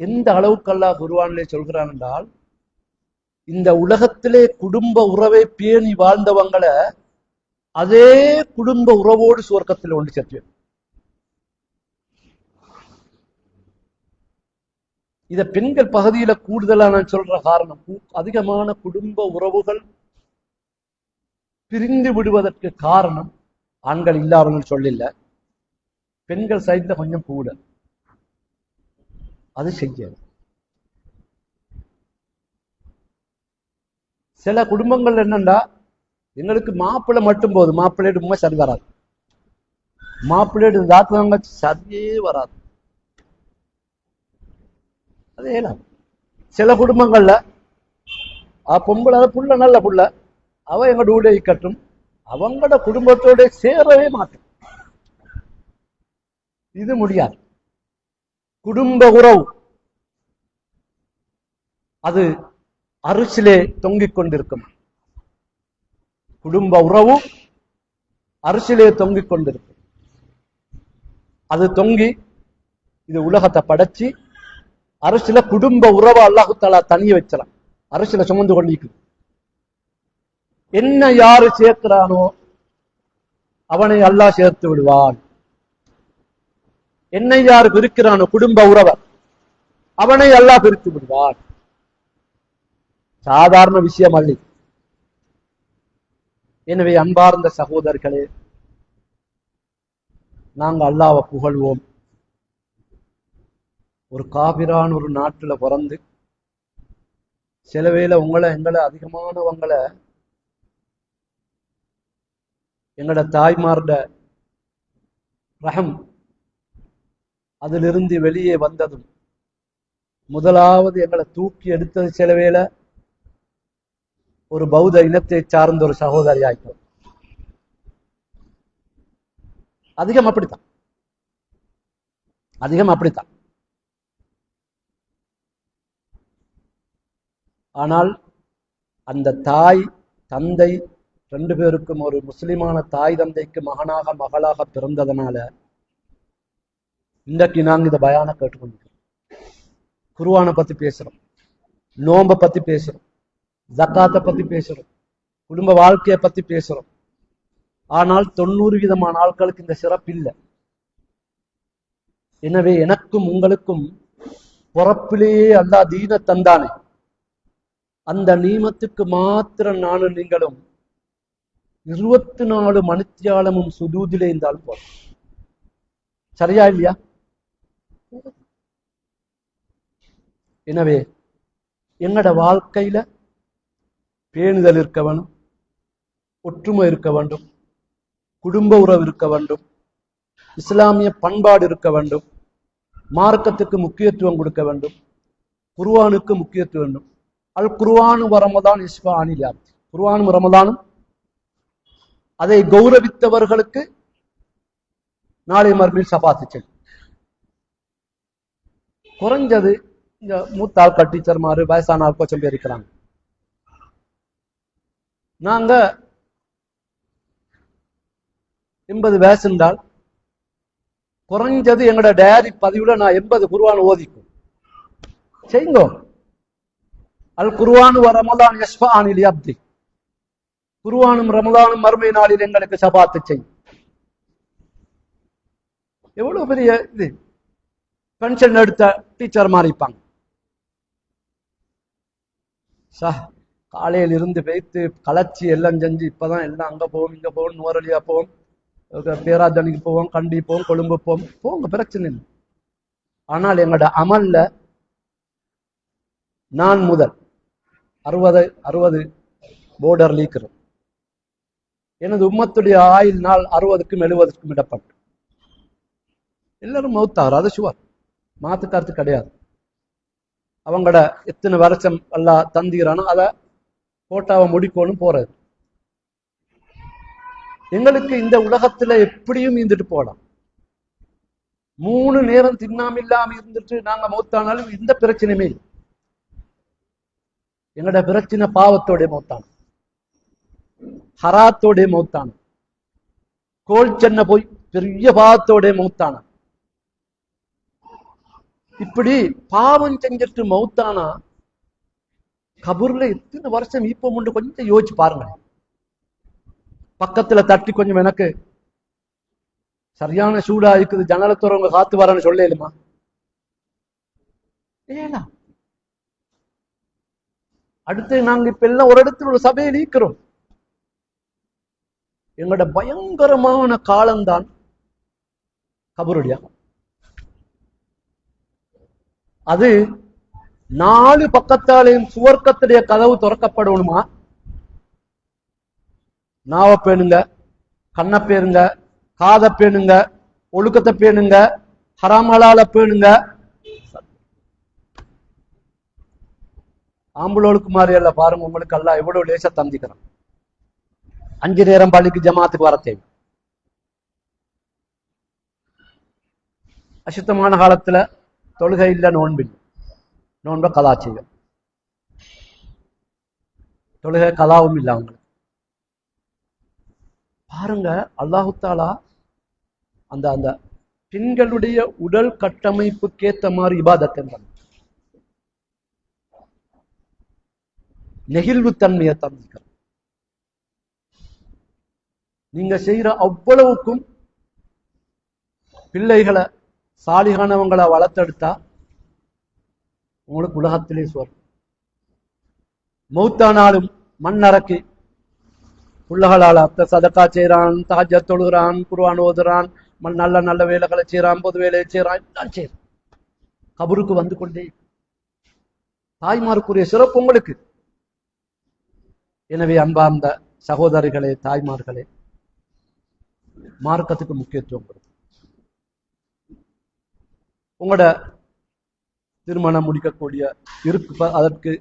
S1: எந்த அளவுக்கு அல்லாஹ் குர்ஆனிலே சொல்கிறான் என்றால், இந்த உலகத்திலே குடும்ப உறவை பேணி வாழ்ந்தவங்களை அதே குடும்ப உறவோடு சுவர்க்கத்தில் ஒன்று சேர்த்து. இத பெண்கள் பகுதியில கூடுதலா நான் சொல்ற காரணம், அதிகமான குடும்ப உறவுகள் பிரிந்து விடுவதற்கு காரணம் ஆண்கள் இல்லாதவர்கள் சொல்லில்ல, பெண்கள் சைட்ல கொஞ்சம் கூட அது செய்ய. சில குடும்பங்கள் என்னண்டா, எங்களுக்கு மாப்பிள்ளை மட்டும் போதும், மாப்பிள்ளைடு உண்மை சரி வராது, மாப்பிள்ளைடு தாத்துவாங்க சரியே வராது. அது ஏனா சில குடும்பங்கள்ல பொம்பளை புள்ள நல்ல புள்ள, அவ எங்கட ஊட கட்டும், அவங்களோட குடும்பத்தோட சேரவே மாட்டோம். இது முடியாது. குடும்ப உறவு அது அரிசிலே தொங்கிக் கொண்டிருக்கும். குடும்ப உறவு அரிசிலே தொங்கிக் கொண்டிருக்கும். அது தொங்கி இது உலகத்தை படைச்சு அரிசில குடும்ப உறவை அல்லாஹு தஆலா தனிய வச்சலாம். அரிசில சுமந்து கொண்டிருக்கு. என்ன யாரு சேர்க்கிறானோ அவனை அல்லாஹ் சேர்த்து விடுவான். என்னை யார் பிரிக்கிறானோ குடும்ப உறவை அவனை அல்லாஹ் பிரித்து விடுவான். சாதாரண விஷயம் அல்ல. எனவே அன்பார்ந்த சகோதரர்களே, நாங்க அல்லாஹ்வை புகழ்வோம். ஒரு காபிரான் ஒரு நாட்டுல பிறந்து சில வேளை எங்களை அதிகமானவங்களை எங்களோட தாய்மார்ட ரஹம் அதிலிருந்து வெளியே வந்ததும் முதலாவது எங்களை தூக்கி எடுத்தது சில வேளை ஒரு பௌத்த இனத்தை சார்ந்த ஒரு சகோதரி ஆயிட்டோம். அதிகம் அப்படித்தான். ஆனால் அந்த தாய் தந்தை ரெண்டு பேருக்கும் ஒரு முஸ்லிமான தாய் தந்தைக்கு மகனாக மகளாக பிறந்ததனால இன்றைக்கு நாங்க இந்த பயான கேட்டுக்கொண்டிருக்கிறோம். குர்ஆனை பத்தி பேசுறோம், நோன்பை பத்தி பேசுறோம், ஜக்காத்தை பத்தி பேசுறோம், குடும்ப வாழ்க்கையை பத்தி பேசுறோம். ஆனால் 90% ஆட்களுக்கு இந்த சிறப்பு இல்லை. எனவே எனக்கும் உங்களுக்கும் பிறப்பிலேயே அல்லாஹ் தீன தந்தானே, அந்த நீமத்துக்கு மாத்திரம் நானும் நீங்களும் 24 மணித்தியாலமும் சுஜூதிலே இருந்தாலும் போறோம். சரியா இல்லையா? எனவே என்னோட வாழ்க்கையில பேணுதல் இருக்க வேண்டும், ஒற்றுமை இருக்க வேண்டும், குடும்ப உறவு இருக்க வேண்டும், இஸ்லாமிய பண்பாடு இருக்க வேண்டும், மார்க்கத்துக்கு முக்கியத்துவம் கொடுக்க வேண்டும், குர்ஆனுக்கு முக்கியத்துவம் வேண்டும். அல் குர்ஆனு ரமதான் இஸ்ஃபா அனில் யாத். குர்ஆனும் ரமதானும் அதை கௌரவித்தவர்களுக்கு நாளை மறுமையில் ஷஃபாத் செய்யும். குறைஞ்சது இந்த மூத்த ஆட்கள் டீச்சர்மாரு வயசான ஆள் கொஞ்சம் பேர் இருக்கிறாங்க. நாங்க 80 வயசு என்றால் குறைஞ்சது எங்களோட டயரி பதிவுல நான் 80 குர்ஆன் ஓதிக்கும் செய்யுங்க. அல் குர்ஆனு ரமதான் யஸ்ஃபா அனில் அப்தி. குர்ஆனும் ரமதானும் மறுமை நாளில் எங்களுக்கு ஷஃபாத் செய்யும். எவ்வளவு பெரிய இது! பென்ஷன் எடுத்த டீச்சர் மாதிரி இருப்பாங்க. காலையில் இருந்து வைத்து களைச்சி எல்லாம் செஞ்சு இப்பதான் எல்லாம் அங்க போவோம் இங்க போவோம் நுவரலியா போவோம் பேராஜனிக்கு போவோம் கண்டி போவோம் கொழும்பு போங்க பிரச்சனை இல்லை. ஆனால் எங்களோட அமல்ல நான் முதல் 60 போர்டர் லீக்கிறோம். எனது உம்மத்துடைய ஆயுள் நாள் 60க்கும் 70க்கும் இடப்பட்டு எல்லாரும் மௌத்தாரு. அது சுவர், மாத்து கருத்து கிடையாது. அவங்களோட எத்தனை வருஷம் எல்லாம் தந்திரானோ அதை போட்டாவை முடிக்கணும் போறது. எங்களுக்கு இந்த உலகத்துல எப்படியும் இருந்துட்டு போகலாம். 3 நேரம் தின்னாம இல்லாம இருந்துட்டு நாங்க மௌத்தானாலும் இந்த பிரச்சனையுமே இல்லை. எங்களோட பிரச்சனை பாவத்தோட மௌத்தான, ஹராத்தோட மௌத்தான, கோல் சென்ன போய் பெரிய பாவத்தோட மௌத்தான. இப்படி பாவம் செஞ்சிட்டு மௌத்தானா கபூர்ல எத்தனை வருஷம் இப்ப முண்டு கொஞ்சம் யோசிச்சு பாருங்க. பக்கத்துல தட்டி கொஞ்சம் எனக்கு சரியான சூடா இருக்குது, ஜன்னலை துறவங்க காத்து வரன்னு சொல்லலுமா? ஏனா அடுத்து நாங்க இப்ப எல்லாம் ஒரு இடத்துல ஒரு சபையை நீக்கிறோம். எங்களோட பயங்கரமான காலம்தான் கபருடைய. அது 4 பக்கத்தாலையும் சுவர்க்கத்துடைய கதவு திறக்கப்படணுமா? நாவ பேணுங்க, கண்ணை பேணுங்க, காதை பேணுங்க, ஒழுக்கத்தை பேணுங்க, ஹராமலால பேணுங்க. ஆம்பளோளுக்கு மாதிரி அல்ல பாருங்க, உங்களுக்கு எல்லாம் எவ்வளவு லேசா தந்திக்கிறான். 5 நேரம் பள்ளிக்கு ஜமாத்துக்கு வர தேவை. அசுத்தமான காலத்துல தொழுகை இல்லை, நோன்பில் நோன்ப கலா செய்ய, தொழுகை கலாவும் இல்லை அவங்களுக்கு. பாருங்க, அல்லாஹு தாலா அந்த அந்த பெண்களுடைய உடல் கட்டமைப்புக்கேற்ற மாதிரி இபாதத்தை நெகிழ்வு தன்மையை தந்திருக்க. நீங்க செய்யற அவ்வளவுக்கும் பிள்ளைகளை சாலிகானவங்களை வளர்த்தெடுத்தா உங்களுக்கு உலகத்திலே சொல். மௌத்தானாலும் மண்ணறக்கி புள்ளகளால் அத்த சதக்கா செய்யறான், தாஜ தொழுகிறான், குர்ஆன் ஓதுறான், நல்ல நல்ல வேலைகளை செய்யறான், பொது வேலையை செய்யறான், எல்லாம் செய்யறான். கபருக்கு வந்து கொண்டே தாய்மாருக்குரிய சிறப்பு உங்களுக்கு. எனவே அன்பார்ந்த சகோதரிகளே, தாய்மார்களே, மார்க்கத்துக்கு முக்கியத்துவம் கொடுக்கும். உங்களோட திருமணம் முடிக்கக்கூடிய அதற்கு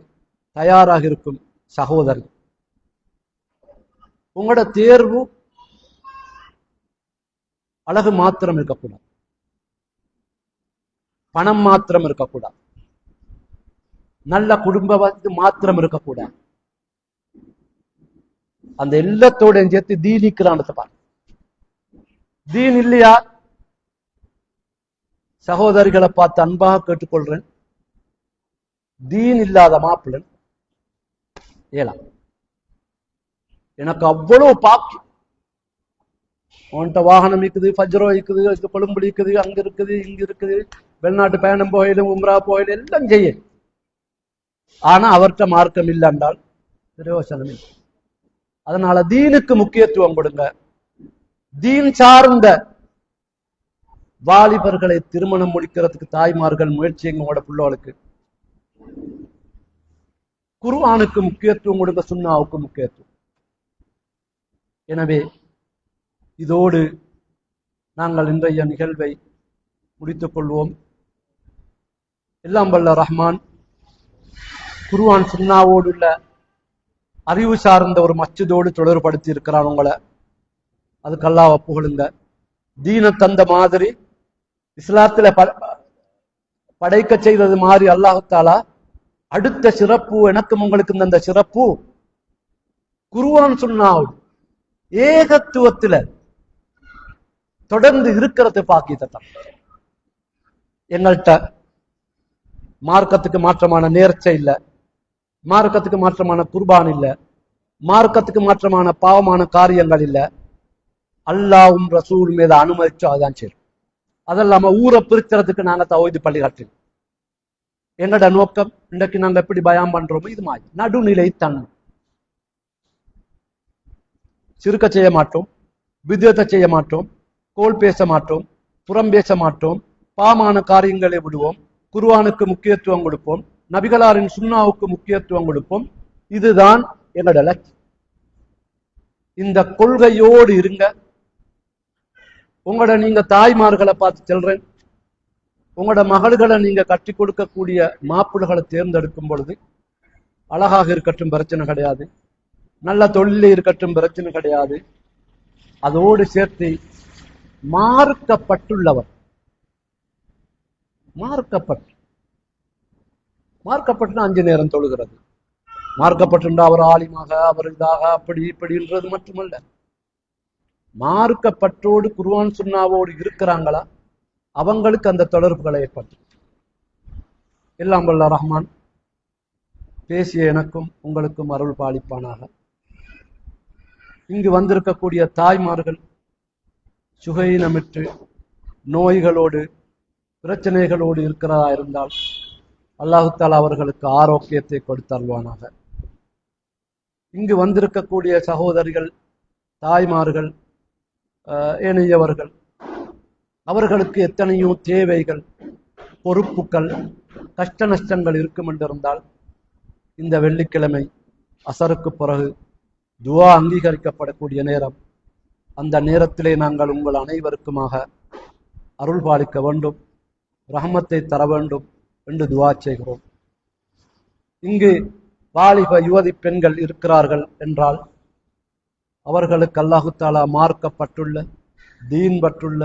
S1: தயாராக இருக்கும் சகோதரி, உங்களோட தேர்வு அழகு மாத்திரம் இருக்கக்கூடாது, பணம் மாத்திரம் இருக்கக்கூடாது, நல்ல குடும்ப மாத்திரம் இருக்கக்கூடாது. அந்த எல்லாத்தோட சேர்த்து தீனிக்கிறான் பாரு. தீன் இல்லையா? சகோதரிகளை பார்த்து அன்பாக கேட்டுக்கொள்றேன், தீன் இல்லாத மாப்பிள்ளை ஏலாம். எனக்கு அவ்வளவு பாக்கி, உன்கிட்ட வாகனம் இருக்குது, ஃபஜ்ரோ இருக்குது, கொழும்பு இருக்குது, அங்க இருக்குது, இங்க இருக்குது, வெளிநாட்டு பயணம் போயிலும் உம்ரா போயிலும் எல்லாம் செய்ய. ஆனா அவர்கிட்ட மார்க்கம் இல்லை என்றால் பிரயோசனம் இல்லை. அதனால தீனுக்கு முக்கியத்துவம் கொடுங்க. தீன் சார்ந்த வாலிபர்களை திருமணம் முடிக்கிறதுக்கு தாய்மார்கள் முயற்சிங்க. உங்களோட பிள்ளைகளுக்கு குர்ஆனுக்கு முக்கியத்துவம் கொடுங்க, சுன்னாவுக்கு முக்கியத்துவம். எனவே இதோடு நாங்கள் இன்றைய நிகழ்வை முடித்துக் கொள்வோம். எல்லாம் வல்ல ரஹ்மான் குர்ஆன் சுன்னாவோடு உள்ள அறிவு சார்ந்த ஒரு மஸ்ஜிதோடு தொடர்படுத்தி இருக்கிறான் உங்களை. அதுக்கு அல்லாஹ் புகழுங்க. தீன தந்த மாதிரி இஸ்லாத்துல படைக்க செய்தது மாதிரி அல்லாஹ் தஆலா அடுத்த சிறப்பு எனக்கும் உங்களுக்கு தந்த சிறப்பு குர்ஆன் சுன்னாவோடு ஏகத்துவத்துல தொடர்ந்து இருக்கிறது பாக்கியத்தான். எங்கள்கிட்ட மார்க்கத்துக்கு மாற்றமான நேர்ச்சை இல்லை, மார்க்கத்துக்கு மாற்றமான குர்பான் இல்லை, மார்க்கத்துக்கு மாற்றமான பாவமான காரியங்கள் இல்லை. அல்லாஹ்வும் ரசூல் மீது அனுமதிச்சோம், அதுதான் சரி. அதெல்லாம ஊரை பிரிக்கிறதுக்கு நாங்க தௌஹீத் பள்ளி கட்டினோம். எங்களோட நோக்கம் இன்றைக்கு நாங்க எப்படி பயான் பண்றோமோ இது மாதிரி நடுநிலை தன்மை. சிறுக்க செய்ய மாட்டோம், விதத்தை செய்ய மாட்டோம், கோல் பேச மாட்டோம், புறம் பேச மாட்டோம், பாவமான காரியங்களை விடுவோம், குர்ஆனுக்கு முக்கியத்துவம் கொடுப்போம், நபிகளாரின் சுன்னாவுக்கு முக்கியத்துவம் கொடுப்போம். இதுதான் என்னோட லட்சியம். இந்த கொள்கையோடு இருங்க. உங்களோட நீங்க தாய்மார்களை பார்த்து சொல்றேன், உங்களோட மகள்களை நீங்க கட்டி கொடுக்கக்கூடிய மாப்பிள்ளைகளை தேர்ந்தெடுக்கும் பொழுது அழகாக இருக்கட்டும் பிரச்சனை கிடையாது, நல்ல தொழில இருக்கட்டும் பிரச்சனை கிடையாது. அதோடு சேர்த்து மார்க்கப்பட்டுள்ளவர், மார்க்கப்பட்டு 5 நேரம் தொழுகிறது, மார்க்கப்பட்டு அவர் ஆலிமாக அவர் இதாக அப்படி இப்படின்றது மட்டுமல்ல, மார்க்கப்பட்டோடு குர்ஆன் சுன்னாவோடு இருக்கிறாங்களா அவங்களுக்கு அந்த தொடர்புகளை ஏற்பட்டு. எல்லாம் வல்ல ரஹ்மான் பேசிய எனக்கும் உங்களுக்கும் அருள் பாலிப்பானாக. இங்கு வந்திருக்கக்கூடிய தாய்மார்கள் சுகையினமிட்டு நோய்களோடு பிரச்சனைகளோடு இருக்கிறதா இருந்தால் அல்லாஹு தஆலா அவர்களுக்கு ஆரோக்கியத்தை கொடுத்தருள்வானாக. இங்கு வந்திருக்கக்கூடிய சகோதரிகள், தாய்மார்கள், ஏனையவர்கள், அவர்களுக்கு எத்தனையோ தேவைகள், பொறுப்புகள், கஷ்ட நஷ்டங்கள் இருக்கும் என்றிருந்தால் இந்த வெள்ளிக்கிழமை அசருக்கு பிறகு துஆ அங்கீகரிக்கப்படக்கூடிய நேரம், அந்த நேரத்திலே நாங்கள் உங்கள் அனைவருக்குமாக அருள் பாலிக்க வேண்டும், ரஹமத்தை தர வேண்டும் என்று துஆ செய்கிறோம். இங்கு வாலிப யுவதி பெண்கள் இருக்கிறார்கள் என்றால் அவர்களுக்கு அல்லாஹு தாலா மார்க்கப்பட்டுள்ள தீன் பற்றுள்ள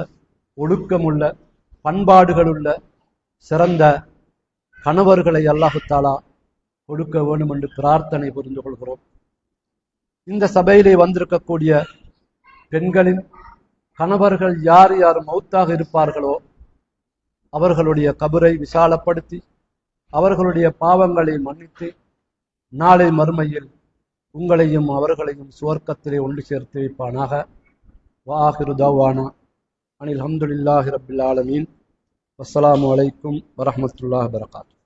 S1: ஒழுக்கமுள்ள பண்பாடுகளுள்ள சிறந்த கணவர்களை அல்லாஹு தாலா கொடுக்க வேண்டும் என்று பிரார்த்தனை புரிந்து கொள்கிறோம். இந்த சபையிலே வந்திருக்கக்கூடிய பெண்களின் கணவர்கள் யார் யார் மௌத்தாக இருப்பார்களோ அவர்களுடைய கபரை விசாலப்படுத்தி அவர்களுடைய பாவங்களை மன்னித்து நாளை மறுமையில் உங்களையும் அவர்களையும் சுவர்க்கத்திலே ஒன்று சேர்த்து வைப்பானாக. வாஹிரு தவானா அனில் ஹம்துலில்லாஹி ரப்பில் ஆலமீன். அஸ்ஸலாமு அலைக்கும் வரஹ்மத்துல்லாஹி வபரகாத்துஹு.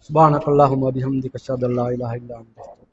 S1: சுப்ஹானக அல்லாஹும்ம வபிஹம்திக அஷ்ஹது அல்லா இலாஹா இல்லா அன்த